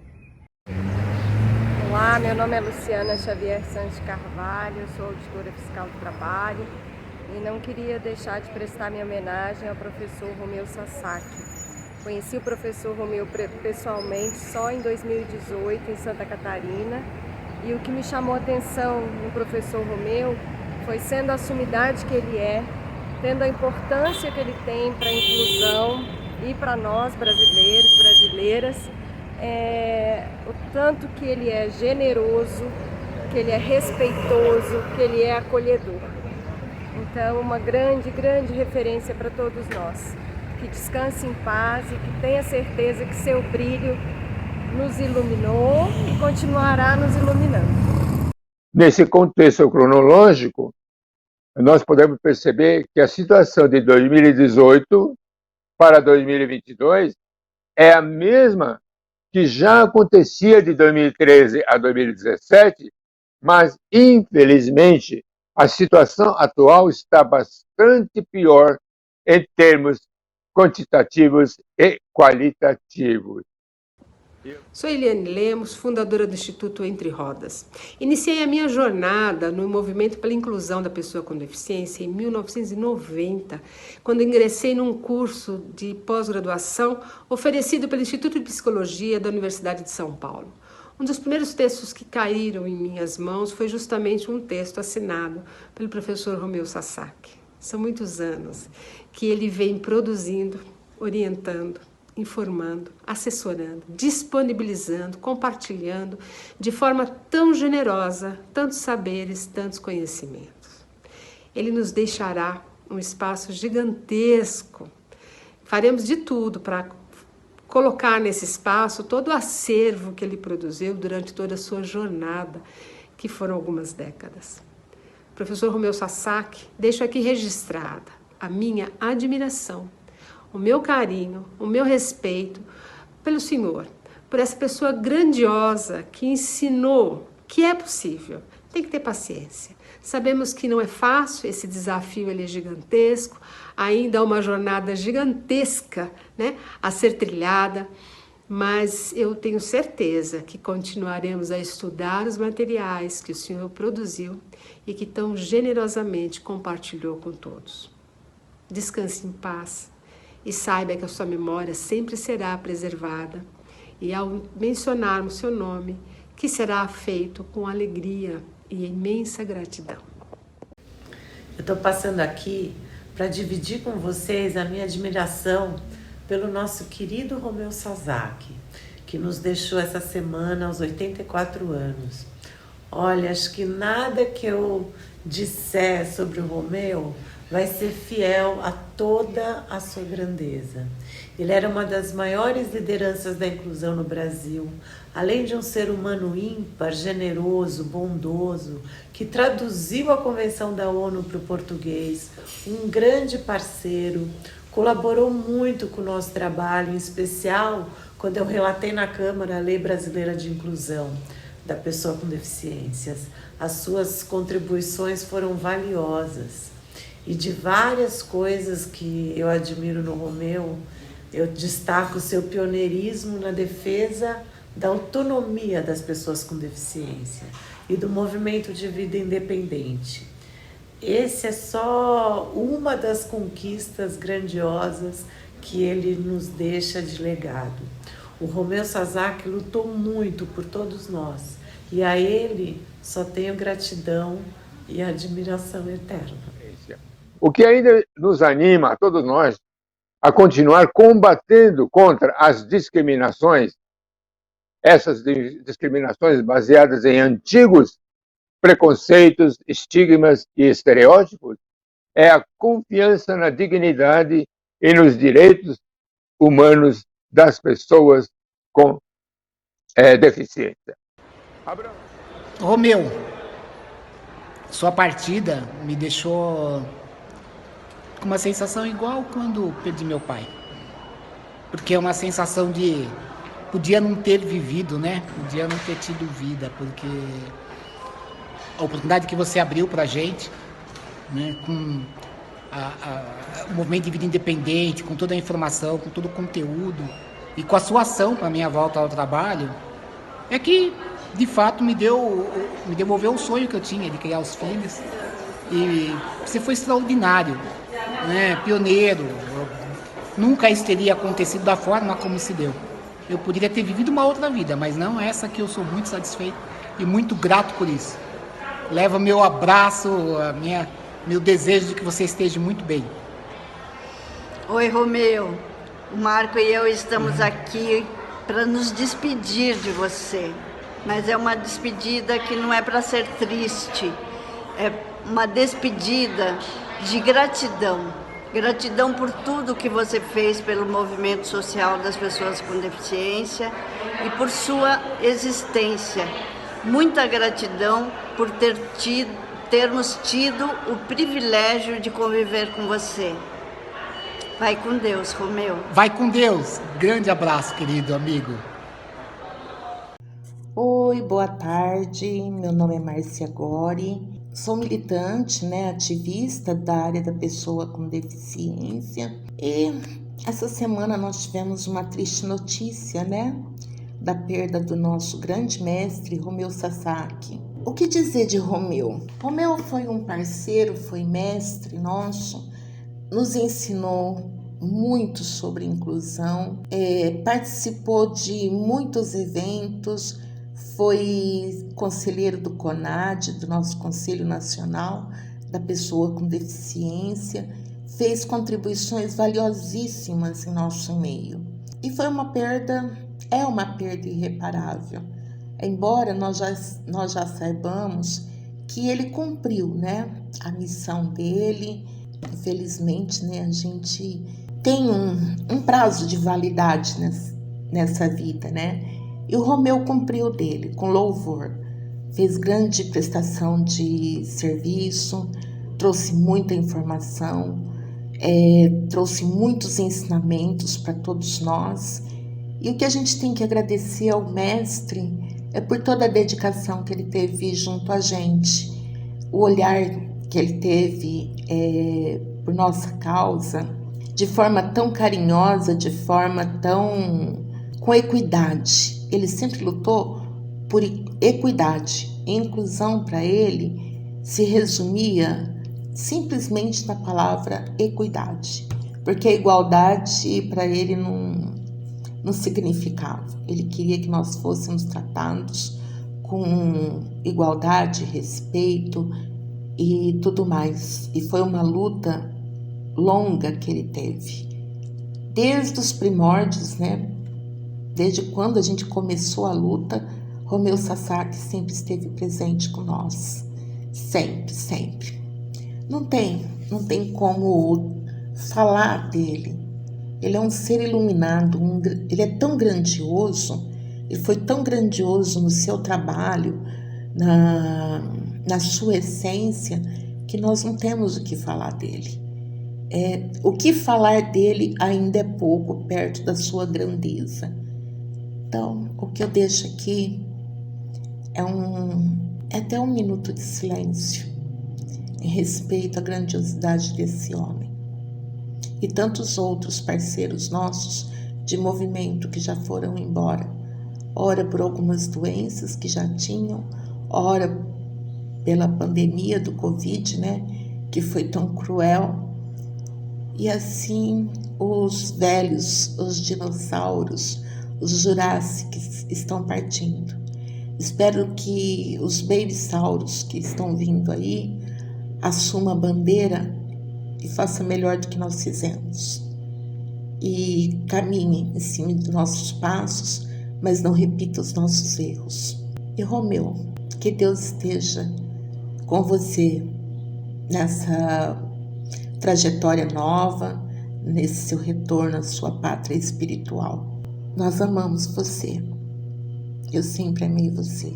Olá, meu nome é Luciana Xavier Santos Carvalho, eu sou auditora fiscal do trabalho e não queria deixar de prestar minha homenagem ao professor Romeu Sasaki. Conheci o professor Romeu pessoalmente só em 2018 em Santa Catarina e o que me chamou a atenção no professor Romeu foi sendo a sumidade que ele é, tendo a importância que ele tem para a inclusão e para nós brasileiros, brasileiras, o tanto que ele é generoso, que ele é respeitoso, que ele é acolhedor. Então, uma grande referência para todos nós. Que descanse em paz e que tenha certeza que seu brilho nos iluminou e continuará nos iluminando. Nesse contexto cronológico, nós podemos perceber que a situação de 2018 para 2022 é a mesma que já acontecia de 2013 a 2017, mas, infelizmente, a situação atual está bastante pior em termos quantitativos e qualitativos. Sou Eliane Lemos, fundadora do Instituto Entre Rodas. Iniciei a minha jornada no movimento pela inclusão da pessoa com deficiência em 1990, quando ingressei num curso de pós-graduação oferecido pelo Instituto de Psicologia da Universidade de São Paulo. Um dos primeiros textos que caíram em minhas mãos foi justamente um texto assinado pelo professor Romeu Sasaki. São muitos anos que ele vem produzindo, orientando, informando, assessorando, disponibilizando, compartilhando de forma tão generosa tantos saberes, tantos conhecimentos. Ele nos deixará um espaço gigantesco. Faremos de tudo para colocar nesse espaço todo o acervo que ele produziu durante toda a sua jornada, que foram algumas décadas. Professor Romeu Sasaki, deixo aqui registrada a minha admiração, o meu carinho, o meu respeito pelo senhor, por essa pessoa grandiosa que ensinou que é possível, tem que ter paciência. Sabemos que não é fácil, esse desafio ele é gigantesco, ainda há uma jornada gigantesca, né, a ser trilhada, mas eu tenho certeza que continuaremos a estudar os materiais que o senhor produziu e que tão generosamente compartilhou com todos. Descanse em paz e saiba que a sua memória sempre será preservada e ao mencionarmos seu nome, que será feito com alegria e imensa gratidão. Eu estou passando aqui para dividir com vocês a minha admiração pelo nosso querido Romeu Sasaki, que nos deixou essa semana aos 84 anos. Olha, acho que nada que eu disser sobre o Romeu vai ser fiel a toda a sua grandeza. Ele era uma das maiores lideranças da inclusão no Brasil, além de um ser humano ímpar, generoso, bondoso, que traduziu a Convenção da ONU para o português, um grande parceiro, colaborou muito com o nosso trabalho, em especial quando eu relatei na Câmara a Lei Brasileira de Inclusão da Pessoa com Deficiências. As suas contribuições foram valiosas. E de várias coisas que eu admiro no Romeu, eu destaco o seu pioneirismo na defesa da autonomia das pessoas com deficiência e do movimento de vida independente. Esse é só uma das conquistas grandiosas que ele nos deixa de legado. O Romeu Sasaki lutou muito por todos nós e a ele só tenho gratidão e admiração eterna. O que ainda nos anima a todos nós a continuar combatendo contra as discriminações, essas discriminações baseadas em antigos preconceitos, estigmas e estereótipos, é a confiança na dignidade e nos direitos humanos das pessoas com deficiência. Romeu, sua partida me deixou com uma sensação igual quando perdi meu pai. Porque é uma sensação de podia não ter vivido, né? Podia não ter tido vida, porque a oportunidade que você abriu pra gente, né? Com o movimento de vida independente, com toda a informação, com todo o conteúdo e com a sua ação para minha volta ao trabalho, é que de fato me devolveu o sonho que eu tinha de criar os filhos. E você foi extraordinário, né? Pioneiro. Nunca isso teria acontecido da forma como se deu. Eu poderia ter vivido uma outra vida, mas não essa, que eu sou muito satisfeito e muito grato por isso. Leva meu abraço, meu desejo de que você esteja muito bem. Oi, Romeu. O Marco e eu estamos aqui para nos despedir de você. Mas é uma despedida que não é para ser triste. É uma despedida de gratidão. Gratidão por tudo que você fez pelo movimento social das pessoas com deficiência e por sua existência. Muita gratidão por termos tido o privilégio de conviver com você. Vai com Deus, Romeu. Vai com Deus. Grande abraço, querido amigo. Oi, boa tarde. Meu nome é Márcia Gori. Sou militante, ativista da área da pessoa com deficiência. E essa semana nós tivemos uma triste notícia, da perda do nosso grande mestre Romeu Sasaki. O que dizer de Romeu? Romeu foi um parceiro, foi mestre nosso, nos ensinou muito sobre inclusão, participou de muitos eventos, foi conselheiro do CONAD, do nosso Conselho Nacional da Pessoa com Deficiência, fez contribuições valiosíssimas em nosso meio. E foi uma perda, é uma perda irreparável. Embora nós já saibamos que ele cumpriu, a missão dele. Infelizmente, a gente tem um prazo de validade nessa vida, E o Romeu cumpriu dele com louvor. Fez grande prestação de serviço, trouxe muita informação, trouxe muitos ensinamentos para todos nós. E o que a gente tem que agradecer ao mestre é por toda a dedicação que ele teve junto a gente, o olhar que ele teve por nossa causa, de forma tão carinhosa, de forma tão com equidade. Ele sempre lutou por equidade. E inclusão para ele se resumia simplesmente na palavra equidade, porque a igualdade para ele não significava. Ele queria que nós fôssemos tratados com igualdade, respeito e tudo mais. E foi uma luta longa que ele teve. Desde os primórdios, né? Desde quando a gente começou a luta, Romeu Sasaki sempre esteve presente com nós. Sempre, sempre. Não tem como falar dele. Ele é um ser iluminado, ele é tão grandioso, ele foi tão grandioso no seu trabalho, na sua essência, que nós não temos o que falar dele. O que falar dele ainda é pouco perto da sua grandeza. Então, o que eu deixo aqui é até um minuto de silêncio, em respeito à grandiosidade desse homem. E tantos outros parceiros nossos de movimento que já foram embora, ora por algumas doenças que já tinham, ora pela pandemia do Covid, né, que foi tão cruel. E assim os velhos, os dinossauros, os Jurássicos estão partindo. Espero que os babysauros que estão vindo aí assumam a bandeira e faça melhor do que nós fizemos. E caminhe em cima dos nossos passos, mas não repita os nossos erros. E Romeu, que Deus esteja com você nessa trajetória nova, nesse seu retorno à sua pátria espiritual. Nós amamos você. Eu sempre amei você.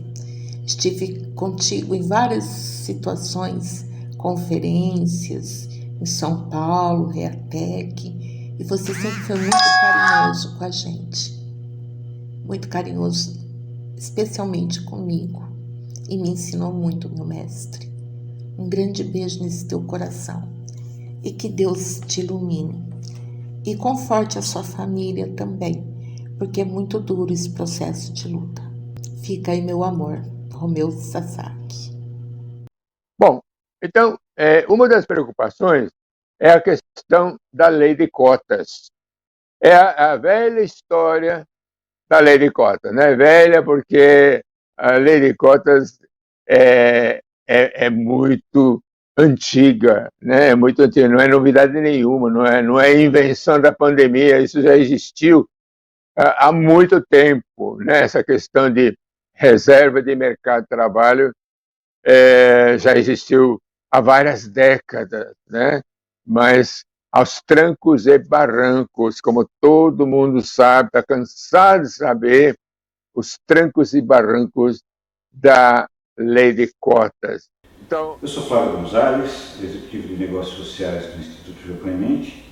Estive contigo em várias situações, conferências, em São Paulo, Reatec, e você sempre foi muito carinhoso com a gente. Muito carinhoso, especialmente comigo. E me ensinou muito, meu mestre. Um grande beijo nesse teu coração. E que Deus te ilumine. E conforte a sua família também, porque é muito duro esse processo de luta. Fica aí, meu amor, Romeu Sasaki. Bom, então, uma das preocupações é a questão da lei de cotas. É a velha história da lei de cotas, né? Velha porque a lei de cotas é muito antiga, né? É muito antiga, não é novidade nenhuma, não é invenção da pandemia, isso já existiu há muito tempo, né? Essa questão de reserva de mercado de trabalho já existiu há várias décadas, né? Mas aos trancos e barrancos, como todo mundo sabe, está cansado de saber, os trancos e barrancos da lei de cotas. Então, eu sou Flávio Gonzalez, executivo de negócios sociais do Instituto João Clemente,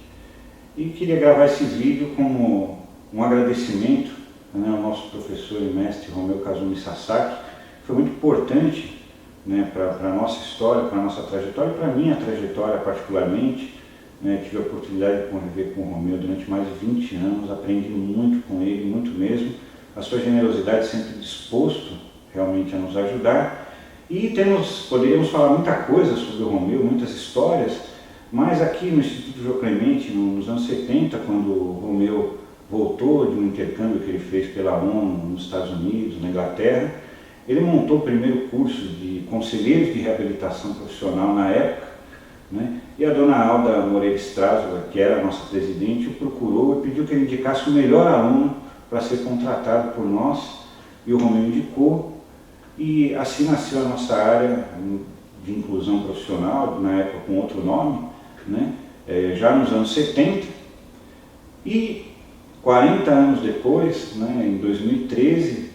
e queria gravar esse vídeo como um agradecimento, né, ao nosso professor e mestre Romeu Kazumi Sasaki, que foi muito importante, né, para a nossa história, para a nossa trajetória, e para a minha trajetória particularmente. Né, tive a oportunidade de conviver com o Romeu durante mais de 20 anos, aprendi muito com ele, muito mesmo, a sua generosidade sempre disposto realmente a nos ajudar. E poderíamos falar muita coisa sobre o Romeu, muitas histórias, mas aqui no Instituto João Clemente, nos anos 70, quando o Romeu voltou de um intercâmbio que ele fez pela ONU nos Estados Unidos, na Inglaterra, ele montou o primeiro curso de conselheiros de reabilitação profissional na época, né? E a dona Alda Moreira Strasberg, que era a nossa presidente, o procurou e pediu que ele indicasse o melhor aluno para ser contratado por nós, e o Romeu indicou, e assim nasceu a nossa área de inclusão profissional, na época com outro nome, né? Já nos anos 70, e 40 anos depois, né, em 2013,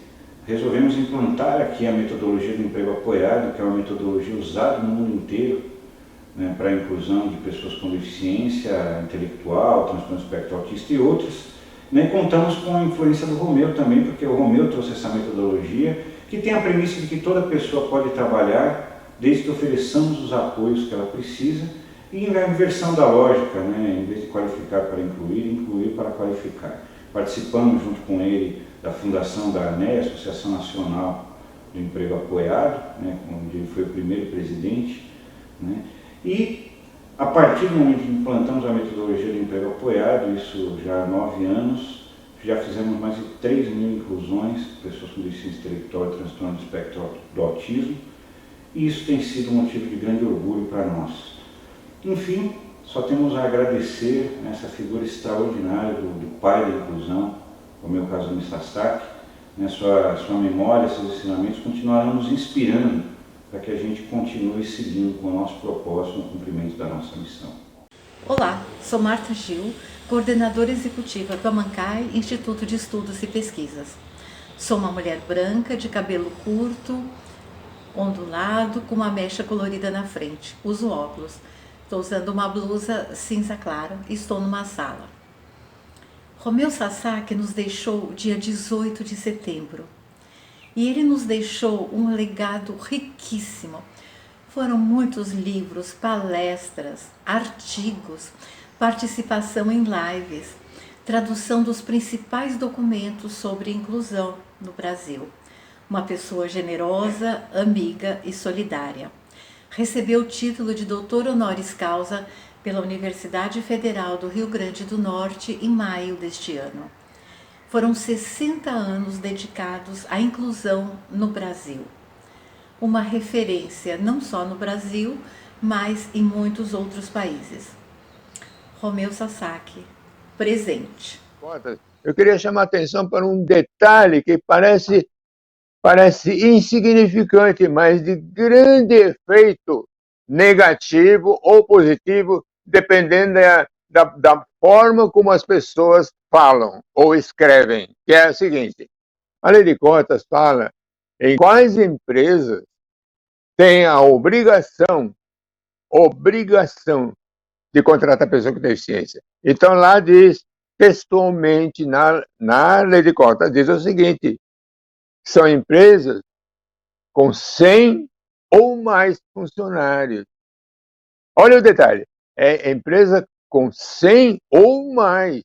resolvemos implantar aqui a metodologia do emprego apoiado, que é uma metodologia usada no mundo inteiro, né, para a inclusão de pessoas com deficiência intelectual, transtorno espectro autista e outros. Né, e contamos com a influência do Romeu também, porque o Romeu trouxe essa metodologia, que tem a premissa de que toda pessoa pode trabalhar, desde que ofereçamos os apoios que ela precisa, e a inversão da lógica, né, em vez de qualificar para incluir, incluir para qualificar. Participamos junto com ele da fundação da ANE, Associação Nacional do Emprego Apoiado, né, onde ele foi o primeiro presidente, né, e a partir do momento que implantamos a metodologia do emprego apoiado, isso já há 9 anos, Já fizemos mais de 3.000 inclusões, pessoas com deficiência intelectual e transtorno do espectro do autismo, e isso tem sido um motivo de grande orgulho para nós. Enfim, só temos a agradecer essa figura extraordinária do pai da inclusão, Romeu Kazumi Sasaki, sua memória, seus ensinamentos continuarão nos inspirando para que a gente continue seguindo com o nosso propósito no cumprimento da nossa missão. Olá, sou Marta Gil, coordenadora executiva do Amancai, Instituto de Estudos e Pesquisas. Sou uma mulher branca, de cabelo curto, ondulado, com uma mecha colorida na frente. Uso óculos. Estou usando uma blusa cinza claro e estou numa sala. Romeu Sasaki nos deixou dia 18 de setembro. E ele nos deixou um legado riquíssimo. Foram muitos livros, palestras, artigos, participação em lives, tradução dos principais documentos sobre inclusão no Brasil. Uma pessoa generosa, amiga e solidária. Recebeu o título de doutor honoris causa pela Universidade Federal do Rio Grande do Norte em maio deste ano. Foram 60 anos dedicados à inclusão no Brasil. Uma referência não só no Brasil, mas em muitos outros países. Romeu Sasaki, presente. Eu queria chamar a atenção para um detalhe que parece insignificante, mas de grande efeito negativo ou positivo, dependendo da forma como as pessoas falam ou escrevem, que é a seguinte: a lei de cotas fala em quais empresas têm a obrigação de contratar pessoa com deficiência. Então lá diz textualmente na lei de cotas, diz o seguinte: são empresas com 100 ou mais funcionários. Olha o detalhe, é empresa com 100 ou mais.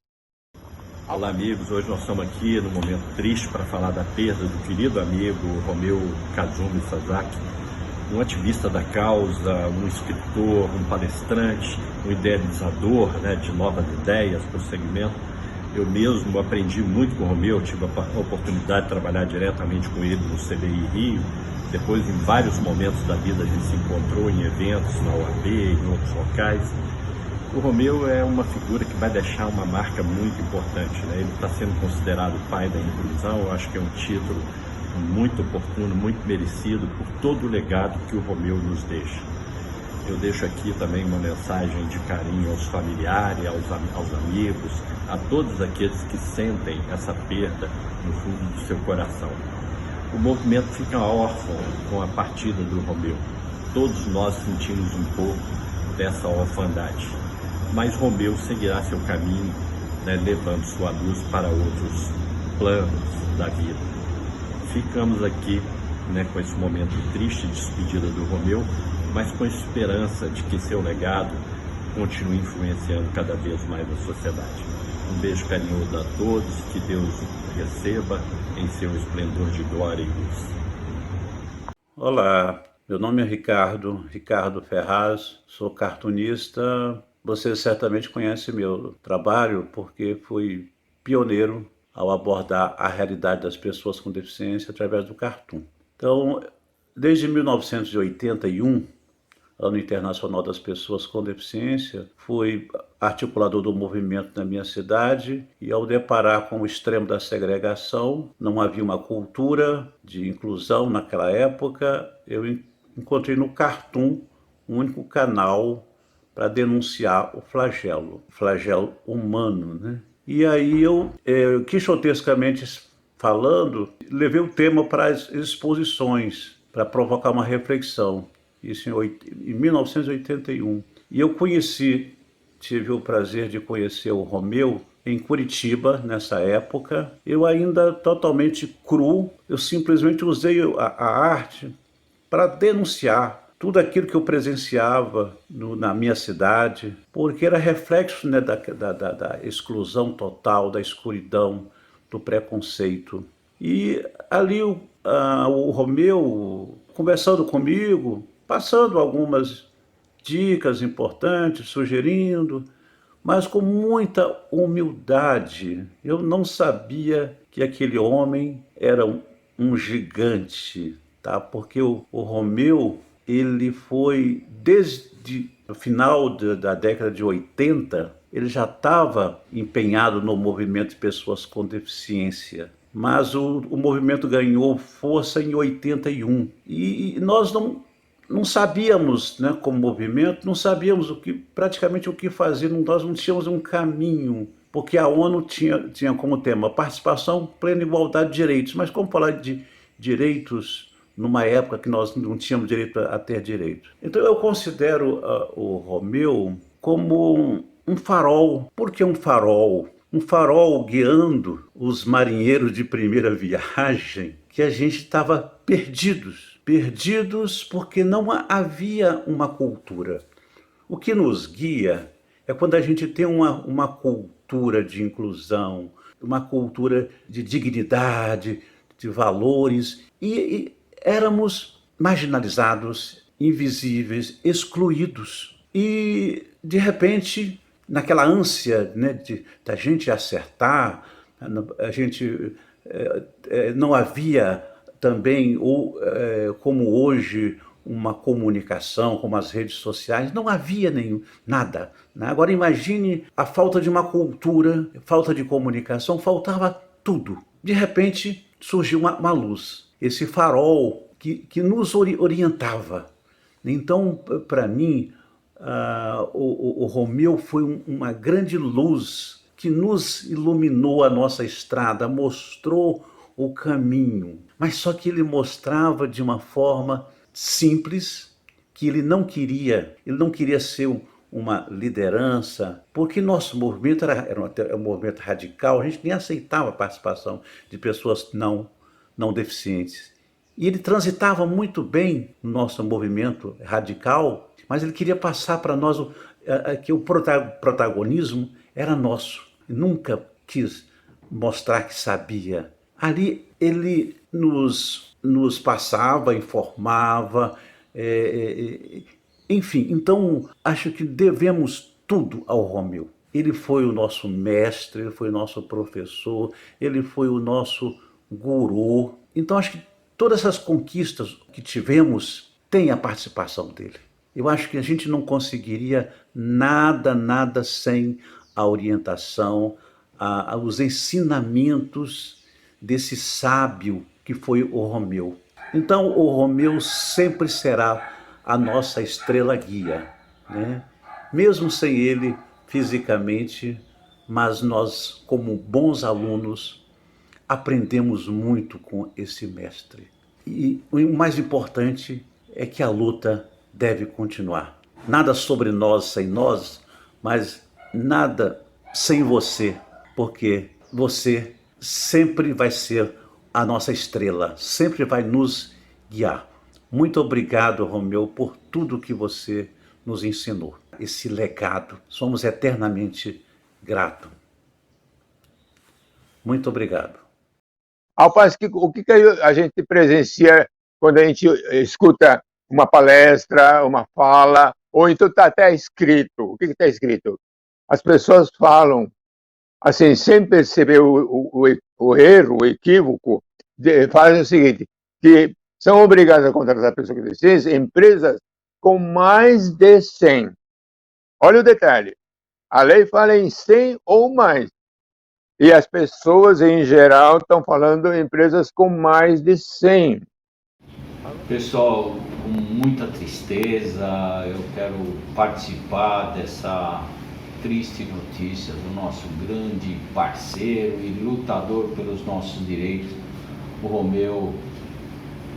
Olá, amigos. Hoje nós estamos aqui num momento triste para falar da perda do querido amigo Romeu Kazumi Sasaki, um ativista da causa, um escritor, um palestrante, um idealizador, de novas ideias para o segmento. Eu mesmo aprendi muito com o Romeu, tive a oportunidade de trabalhar diretamente com ele no CBI Rio. Depois, em vários momentos da vida, a gente se encontrou em eventos na OAB, em outros locais. O Romeu é uma figura que vai deixar uma marca muito importante, Ele está sendo considerado o pai da inclusão. Eu acho que é um título muito oportuno, muito merecido por todo o legado que o Romeu nos deixa. Eu deixo aqui também uma mensagem de carinho aos familiares, aos amigos, a todos aqueles que sentem essa perda no fundo do seu coração. O movimento fica órfão com a partida do Romeu. Todos nós sentimos um pouco dessa orfandade. Mas Romeu seguirá seu caminho, levando sua luz para outros planos da vida. Ficamos aqui com esse momento triste de despedida do Romeu, mas com esperança de que seu legado continue influenciando cada vez mais a sociedade. Um beijo carinhoso a todos, que Deus receba em seu esplendor de glória e luz. Olá, meu nome é Ricardo Ferraz, sou cartunista. Você certamente conhece meu trabalho porque fui pioneiro ao abordar a realidade das pessoas com deficiência através do cartoon. Então, desde 1981, Ano Internacional das Pessoas com Deficiência, fui articulador do movimento na minha cidade e, ao deparar com o extremo da segregação, não havia uma cultura de inclusão naquela época, eu encontrei no cartoon um único canal para denunciar o flagelo humano, E aí eu, quixotescamente falando, levei o tema para as exposições, para provocar uma reflexão, isso em 1981. E eu tive o prazer de conhecer o Romeu em Curitiba, nessa época. Eu ainda totalmente cru, eu simplesmente usei a arte para denunciar tudo aquilo que eu presenciava na minha cidade, porque era reflexo da exclusão total, da escuridão, do preconceito. E ali o Romeu, conversando comigo, passando algumas dicas importantes, sugerindo mas com muita humildade. Eu não sabia que aquele homem era um gigante, tá? Porque o Romeu, ele foi desde o final da década de 80, ele já estava empenhado no movimento de pessoas com deficiência. Mas o movimento ganhou força em 81. E nós não sabíamos, né, como movimento, não sabíamos praticamente o que fazer, nós não tínhamos um caminho, porque a ONU tinha como tema participação, plena igualdade de direitos. Mas como falar de direitos numa época que nós não tínhamos direito a ter direitos? Então eu considero o Romeu como um farol. Por que um farol? Um farol guiando os marinheiros de primeira viagem, que a gente estava perdidos porque não havia uma cultura. O que nos guia é quando a gente tem uma cultura de inclusão, uma cultura de dignidade, de valores, e éramos marginalizados, invisíveis, excluídos. E, de repente, naquela ânsia, né, da gente acertar, a gente não havia também, como hoje, uma comunicação, como as redes sociais, não havia nada. Né? Agora imagine a falta de uma cultura, falta de comunicação, faltava tudo. De repente surgiu uma luz, esse farol que nos orientava. Então, para mim, o Romeu foi uma grande luz que nos iluminou a nossa estrada, mostrou o caminho, mas só que ele mostrava de uma forma simples, que ele não queria ser uma liderança, porque nosso movimento era um movimento radical, a gente nem aceitava a participação de pessoas não deficientes. E ele transitava muito bem no nosso movimento radical, mas ele queria passar para nós que o protagonismo era nosso. Ele nunca quis mostrar que sabia. Ali ele nos passava, informava, enfim. Então, acho que devemos tudo ao Romeu. Ele foi o nosso mestre, ele foi o nosso professor, ele foi o nosso guru. Então, acho que todas essas conquistas que tivemos têm a participação dele. Eu acho que a gente não conseguiria nada sem a orientação, os ensinamentos desse sábio que foi o Romeu. Então, o Romeu sempre será a nossa estrela guia, né? Mesmo sem ele fisicamente, mas nós, como bons alunos, aprendemos muito com esse mestre. E o mais importante é que a luta deve continuar. Nada sobre nós sem nós, mas nada sem você, porque você sempre vai ser a nossa estrela, sempre vai nos guiar. Muito obrigado, Romeu, por tudo que você nos ensinou. Esse legado, somos eternamente gratos. Muito obrigado. Ao passo que o que a gente presencia quando a gente escuta uma palestra, uma fala, ou então está até escrito. O que está escrito? As pessoas falam, assim, sem perceber o erro, o equívoco, fazem o seguinte, que são obrigadas a contratar pessoas com deficiência, empresas com mais de 100. Olha o detalhe, a lei fala em 100 ou mais. E as pessoas, em geral, estão falando em empresas com mais de 100. Pessoal, com muita tristeza, eu quero participar dessa triste notícia do nosso grande parceiro e lutador pelos nossos direitos, o Romeu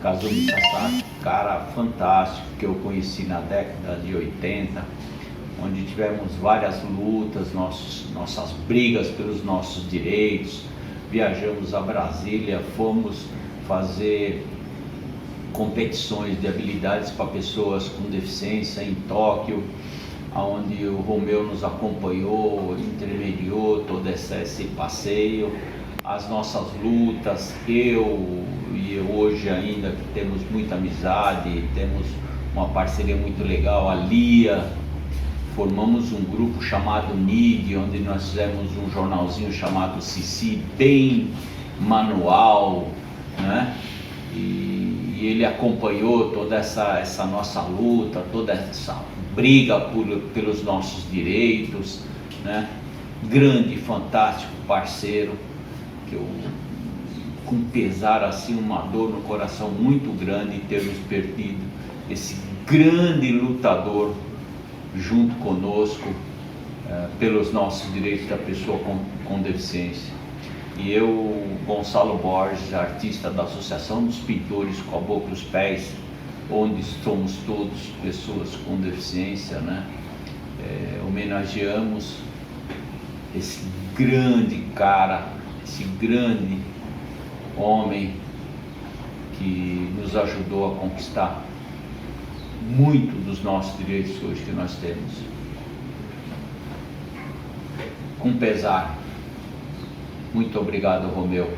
Kazumi Sasaki, cara fantástico que eu conheci na década de 80, onde tivemos várias lutas, nossas brigas pelos nossos direitos. Viajamos a Brasília, fomos fazer competições de habilidades para pessoas com deficiência em Tóquio, onde o Romeu nos acompanhou, intermediou todo esse passeio, as nossas lutas, eu hoje ainda que temos muita amizade, temos uma parceria muito legal, a Lia, formamos um grupo chamado MIG, onde nós fizemos um jornalzinho chamado Cici, bem manual, né? E ele acompanhou toda essa nossa luta, toda essa briga pelos nossos direitos, né? Grande, fantástico parceiro, que eu, com pesar assim, uma dor no coração muito grande termos perdido esse grande lutador junto conosco pelos nossos direitos da pessoa com deficiência. E eu, Gonçalo Borges, artista da Associação dos Pintores Caboclos Pés, onde somos todos pessoas com deficiência, né? Homenageamos esse grande cara, esse grande homem que nos ajudou a conquistar muito dos nossos direitos hoje que nós temos. Com pesar, muito obrigado, Romeu.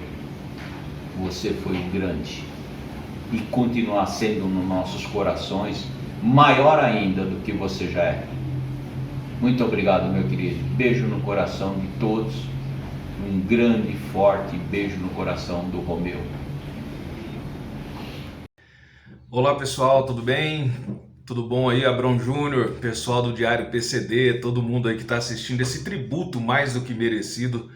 Você foi grande e continua sendo nos nossos corações maior ainda do que você já é. Muito obrigado, meu querido. Beijo no coração de todos. Um grande e forte beijo no coração do Romeu. Olá pessoal, tudo bem? Tudo bom aí? Abrão Júnior, pessoal do Diário PCD, todo mundo aí que está assistindo esse tributo mais do que merecido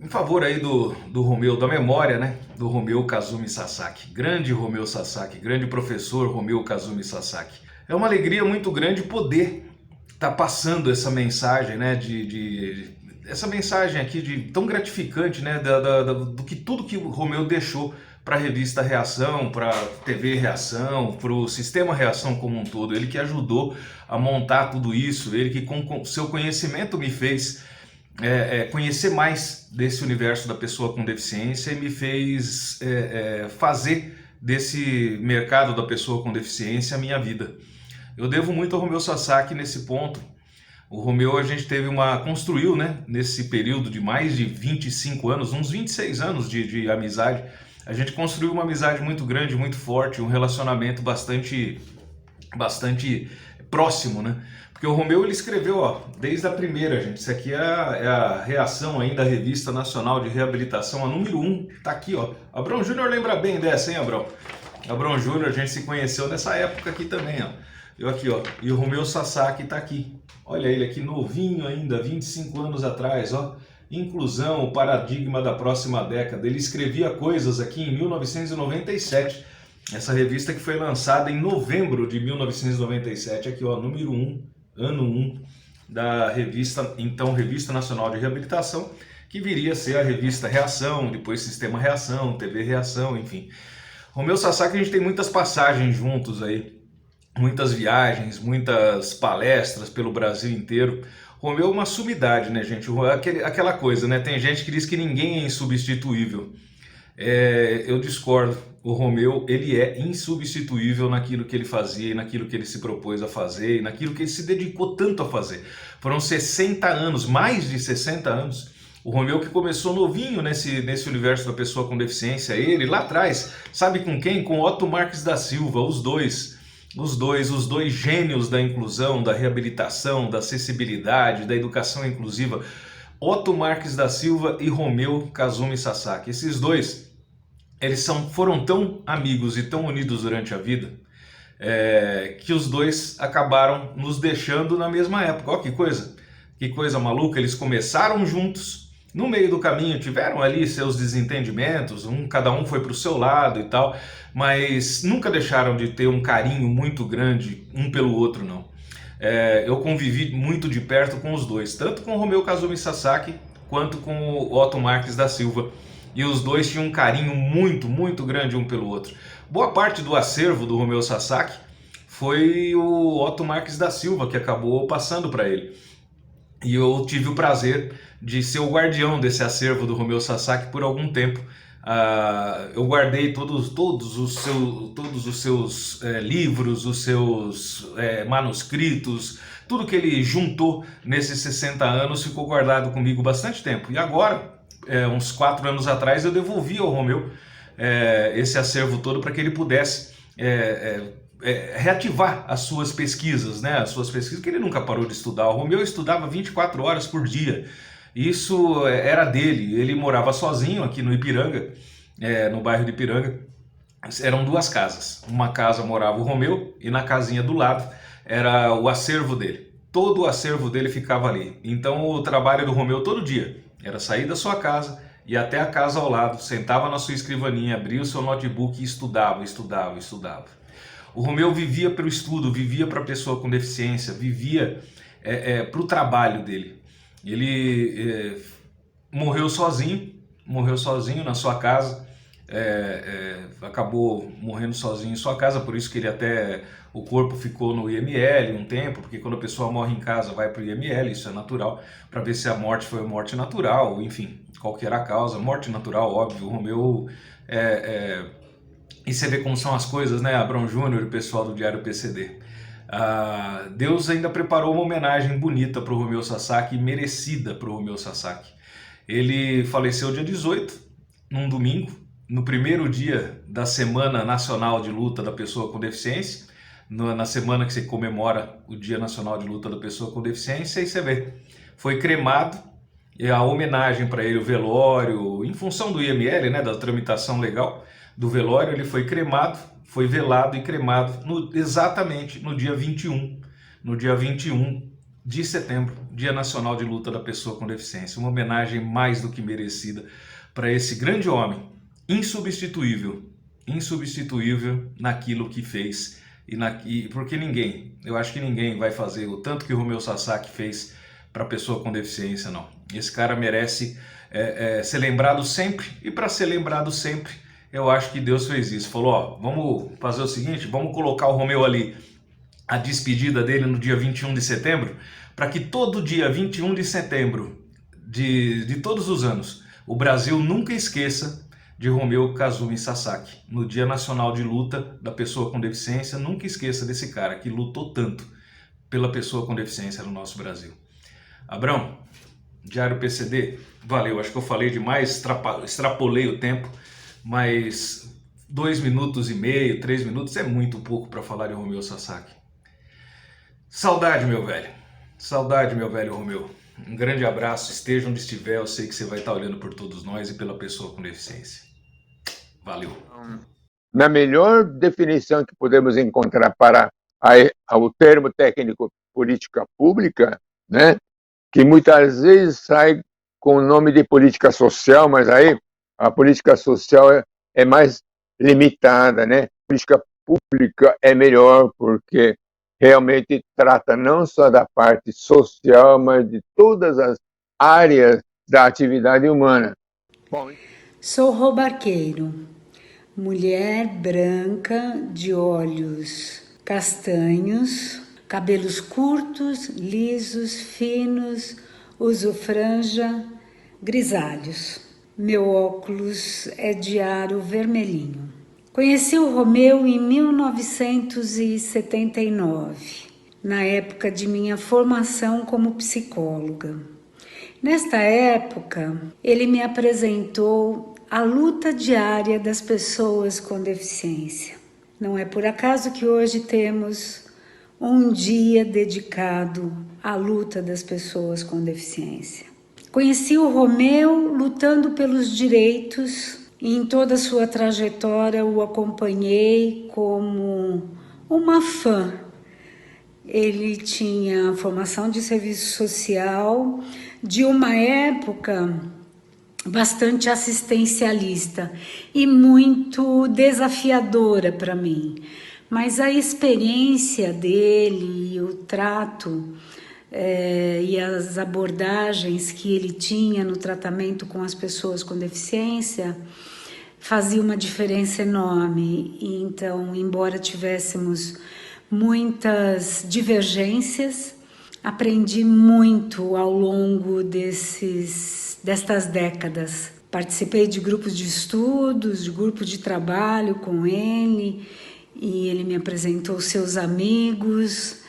em favor aí do Romeu, da memória, né? Do Romeu Kazumi Sasaki. Grande Romeu Sasaki, grande professor Romeu Kazumi Sasaki. É uma alegria muito grande poder estar passando essa mensagem, né? Essa mensagem aqui tão gratificante, né? Do que tudo que o Romeu deixou para a revista Reação, para a TV Reação, para o sistema Reação como um todo. Ele que ajudou a montar tudo isso, ele que com seu conhecimento me fez conhecer mais desse universo da pessoa com deficiência e me fez fazer desse mercado da pessoa com deficiência a minha vida. Eu devo muito ao Romeu Sasaki nesse ponto. O Romeu a gente construiu, né, nesse período de mais de 25 anos, uns 26 anos de amizade, a gente construiu uma amizade muito grande, muito forte, um relacionamento bastante próximo, né? Porque o Romeu ele escreveu, ó, desde a primeira, gente, isso aqui é a reação ainda da Revista Nacional de Reabilitação, a número 1, tá aqui, ó. Abrão Júnior lembra bem dessa, hein, Abrão? Abrão Júnior, a gente se conheceu nessa época aqui também, ó. Eu aqui, ó, e o Romeu Sasaki tá aqui. Olha ele aqui novinho ainda, 25 anos atrás, ó. Inclusão, o paradigma da próxima década. Ele escrevia coisas aqui em 1997. Essa revista que foi lançada em novembro de 1997, aqui ó, número 1, ano 1 da revista, então Revista Nacional de Reabilitação, que viria a ser a revista Reação, depois Sistema Reação, TV Reação, enfim. Romeu Sasaki, a gente tem muitas passagens juntos aí, muitas viagens, muitas palestras pelo Brasil inteiro. Romeu é uma sumidade, né, gente? Aquela coisa, né? Tem gente que diz que ninguém é insubstituível. Eu discordo. O Romeu, ele é insubstituível naquilo que ele fazia, e naquilo que ele se propôs a fazer, e naquilo que ele se dedicou tanto a fazer. Foram 60 anos, mais de 60 anos. O Romeu que começou novinho nesse universo da pessoa com deficiência, ele lá atrás, sabe com quem? Com Otto Marques da Silva, os dois gênios da inclusão, da reabilitação, da acessibilidade, da educação inclusiva, Otto Marques da Silva e Romeu Kazumi Sasaki. Esses dois, eles foram tão amigos e tão unidos durante a vida, que os dois acabaram nos deixando na mesma época. Olha que coisa maluca, eles começaram juntos, no meio do caminho tiveram ali seus desentendimentos, cada um foi para o seu lado e tal, mas nunca deixaram de ter um carinho muito grande um pelo outro, não. Eu convivi muito de perto com os dois, tanto com o Romeu Kazumi Sasaki quanto com o Otto Marques da Silva, e os dois tinham um carinho muito, muito grande um pelo outro. Boa parte do acervo do Romeu Sasaki foi o Otto Marques da Silva que acabou passando para ele. E eu tive o prazer de ser o guardião desse acervo do Romeu Sasaki por algum tempo. Eu guardei todos os seus livros, os seus manuscritos, tudo que ele juntou nesses 60 anos ficou guardado comigo bastante tempo. E agora, uns 4 anos atrás, eu devolvi ao Romeu esse acervo todo para que ele pudesse reativar as suas pesquisas, né? As suas pesquisas, que ele nunca parou de estudar. O Romeu estudava 24 horas por dia. Isso era dele. Ele morava sozinho aqui no Ipiranga, no bairro de Ipiranga. Eram 2 casas. Uma casa morava o Romeu e na casinha do lado era o acervo dele. Todo o acervo dele ficava ali. Então o trabalho do Romeu todo dia era sair da sua casa, ir até a casa ao lado, sentava na sua escrivaninha, abria o seu notebook e estudava. O Romeu vivia pelo estudo, vivia para a pessoa com deficiência, vivia para o trabalho dele. Ele morreu sozinho na sua casa, acabou morrendo sozinho em sua casa, por isso que o corpo ficou no IML um tempo, porque quando a pessoa morre em casa vai para o IML, isso é natural, para ver se a morte foi uma morte natural, enfim, qual que era a causa, morte natural, óbvio. O Romeu e você vê como são as coisas, né, Abrão Júnior e o pessoal do Diário PCD. Deus ainda preparou uma homenagem bonita para o Romeu Sasaki, merecida para o Romeu Sasaki. Ele faleceu dia 18, num domingo, no primeiro dia da Semana Nacional de Luta da Pessoa com Deficiência, na semana que se comemora o Dia Nacional de Luta da Pessoa com Deficiência, e você vê, foi cremado, e a homenagem para ele, o velório, em função do IML, né, da tramitação legal do velório, ele foi cremado, foi velado e cremado exatamente no dia 21 de setembro, Dia Nacional de Luta da Pessoa com Deficiência. Uma homenagem mais do que merecida para esse grande homem, insubstituível naquilo que fez, porque eu acho que ninguém vai fazer o tanto que o Romeu Sasaki fez para a pessoa com deficiência, não. Esse cara merece ser lembrado sempre, e para ser lembrado sempre, eu acho que Deus fez isso. Falou, ó, vamos fazer o seguinte, vamos colocar o Romeu ali, a despedida dele no dia 21 de setembro, para que todo dia 21 de setembro de todos os anos, o Brasil nunca esqueça de Romeu Kazumi Sasaki. No Dia Nacional de Luta da Pessoa com Deficiência, nunca esqueça desse cara que lutou tanto pela pessoa com deficiência no nosso Brasil. Abrão, Diário PCD, valeu, acho que eu falei demais, extrapolei o tempo, mas 2 minutos e meio, 3 minutos é muito pouco para falar de Romeu Sasaki. Saudade, meu velho Romeu. Um grande abraço, esteja onde estiver, eu sei que você vai estar olhando por todos nós e pela pessoa com deficiência. Valeu. Na melhor definição que podemos encontrar para o termo técnico política pública, né, que muitas vezes sai com o nome de política social, mas aí a política social é mais limitada, né? A política pública é melhor porque realmente trata não só da parte social, mas de todas as áreas da atividade humana. Bom, sou Robarqueiro, mulher branca de olhos castanhos, cabelos curtos, lisos, finos, uso franja, grisalhos. Meu óculos é de aro vermelhinho. Conheci o Romeu em 1979, na época de minha formação como psicóloga. Nesta época, ele me apresentou a luta diária das pessoas com deficiência. Não é por acaso que hoje temos um dia dedicado à luta das pessoas com deficiência. Conheci o Romeu lutando pelos direitos e em toda a sua trajetória o acompanhei como uma fã. Ele tinha formação de serviço social de uma época bastante assistencialista e muito desafiadora para mim. Mas a experiência dele e o trato e as abordagens que ele tinha no tratamento com as pessoas com deficiência fazia uma diferença enorme. E então, embora tivéssemos muitas divergências, aprendi muito ao longo destas décadas. Participei de grupos de estudos, de grupos de trabalho com ele, e ele me apresentou seus amigos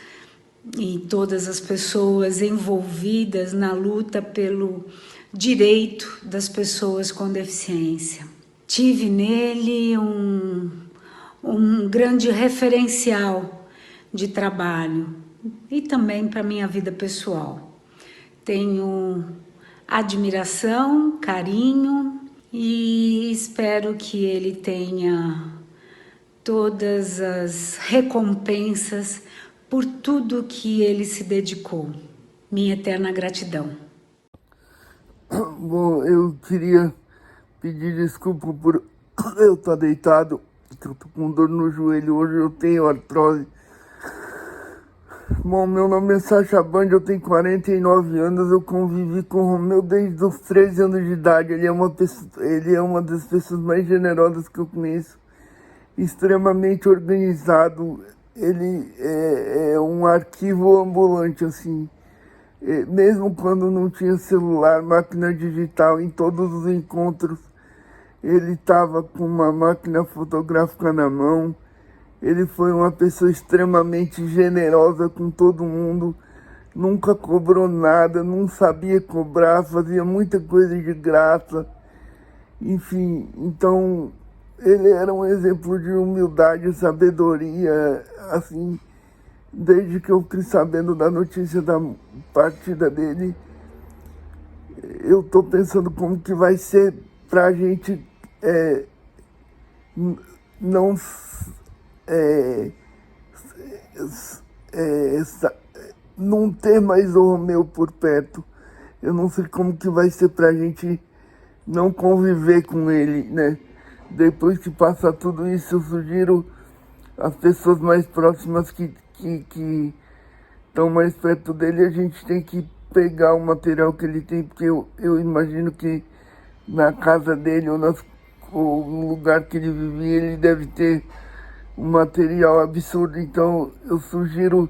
e todas as pessoas envolvidas na luta pelo direito das pessoas com deficiência. Tive nele um grande referencial de trabalho e também para minha vida pessoal. Tenho admiração, carinho e espero que ele tenha todas as recompensas por tudo que ele se dedicou. Minha eterna gratidão. Bom, eu queria pedir desculpa por eu estar deitado, que eu tô com dor no joelho. Hoje eu tenho artrose. Bom, meu nome é Sacha Band, eu tenho 49 anos, eu convivi com o Romeu desde os 13 anos de idade. Ele é uma das pessoas mais generosas que eu conheço, extremamente organizado. Ele é um arquivo ambulante, assim. Mesmo quando não tinha celular, máquina digital, em todos os encontros, ele estava com uma máquina fotográfica na mão. Ele foi uma pessoa extremamente generosa com todo mundo, nunca cobrou nada, não sabia cobrar, fazia muita coisa de graça. Enfim, então ele era um exemplo de humildade e sabedoria, assim, desde que eu fiquei sabendo da notícia da partida dele. Eu estou pensando como que vai ser para a gente não ter mais o Romeu por perto. Eu não sei como que vai ser pra gente não conviver com ele, né? Depois que passar tudo isso, eu sugiro as pessoas mais próximas que estão mais perto dele, a gente tem que pegar o material que ele tem, porque eu imagino que na casa dele ou no lugar que ele vivia, ele deve ter um material absurdo. Então eu sugiro,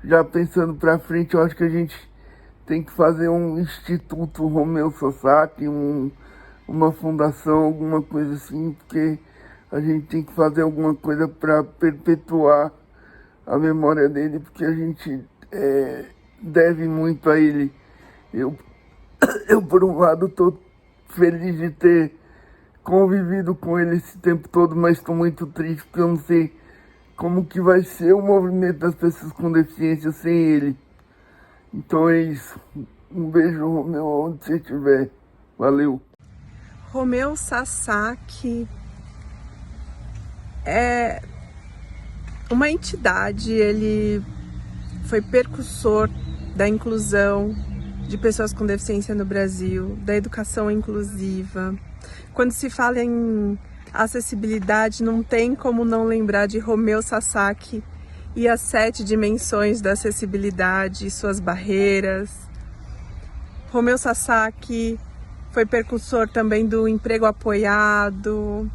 já pensando para frente, eu acho que a gente tem que fazer um Instituto Romeu Sasaki, uma fundação, alguma coisa assim, porque a gente tem que fazer alguma coisa para perpetuar a memória dele, porque a gente deve muito a ele. Eu por um lado, estou feliz de ter convivido com ele esse tempo todo, mas estou muito triste porque eu não sei como que vai ser o movimento das pessoas com deficiência sem ele. Então é isso. Um beijo, Romeu, onde você estiver. Valeu. Romeu Sasaki é uma entidade, ele foi precursor da inclusão de pessoas com deficiência no Brasil, da educação inclusiva. Quando se fala em acessibilidade, não tem como não lembrar de Romeu Sasaki e as 7 dimensões da acessibilidade e suas barreiras. Romeu Sasaki foi precursor também do emprego apoiado.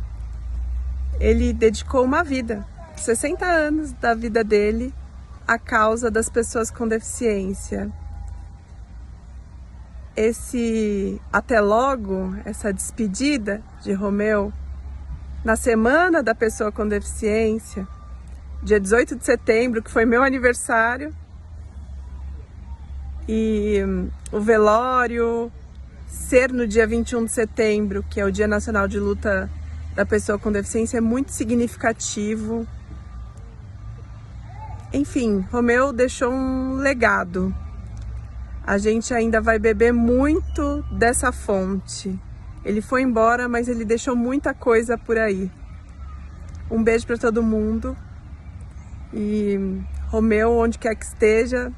Ele dedicou uma vida, 60 anos da vida dele, à causa das pessoas com deficiência. Esse até logo, essa despedida de Romeu, na semana da pessoa com deficiência, dia 18 de setembro, que foi meu aniversário, e o velório ser no dia 21 de setembro, que é o Dia Nacional de Luta da Pessoa com Deficiência, é muito significativo. Enfim, Romeu deixou um legado. A gente ainda vai beber muito dessa fonte. Ele foi embora, mas ele deixou muita coisa por aí. Um beijo para todo mundo. E Romeu, onde quer que esteja,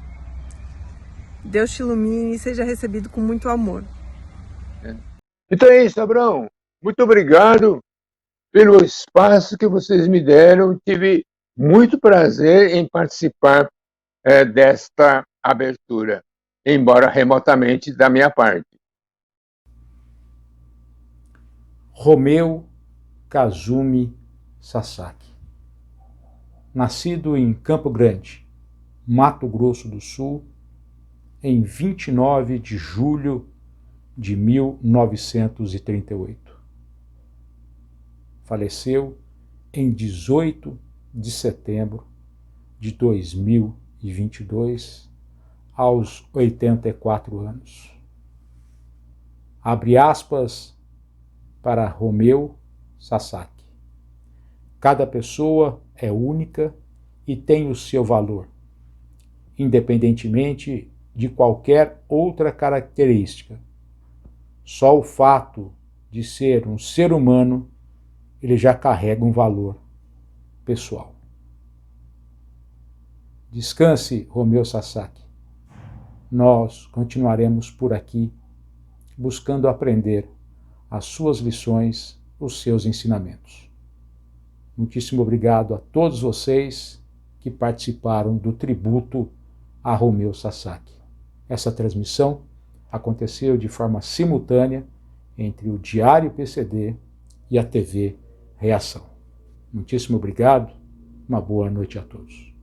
Deus te ilumine e seja recebido com muito amor. Então é isso, Abrão. Muito obrigado pelo espaço que vocês me deram. Tive muito prazer em participar desta abertura, embora remotamente da minha parte. Romeu Kazumi Sasaki. Nascido em Campo Grande, Mato Grosso do Sul, em 29 de julho de 1938. Faleceu em 18 de setembro de 2022, aos 84 anos. Abre aspas para Romeu Sasaki. Cada pessoa é única e tem o seu valor, independentemente de qualquer outra característica. Só o fato de ser um ser humano, ele já carrega um valor pessoal. Descanse, Romeu Sasaki. Nós continuaremos por aqui, buscando aprender as suas lições, os seus ensinamentos. Muitíssimo obrigado a todos vocês que participaram do tributo a Romeu Sasaki. Essa transmissão aconteceu de forma simultânea entre o Diário PCD e a TV Reação. Muitíssimo obrigado, uma boa noite a todos.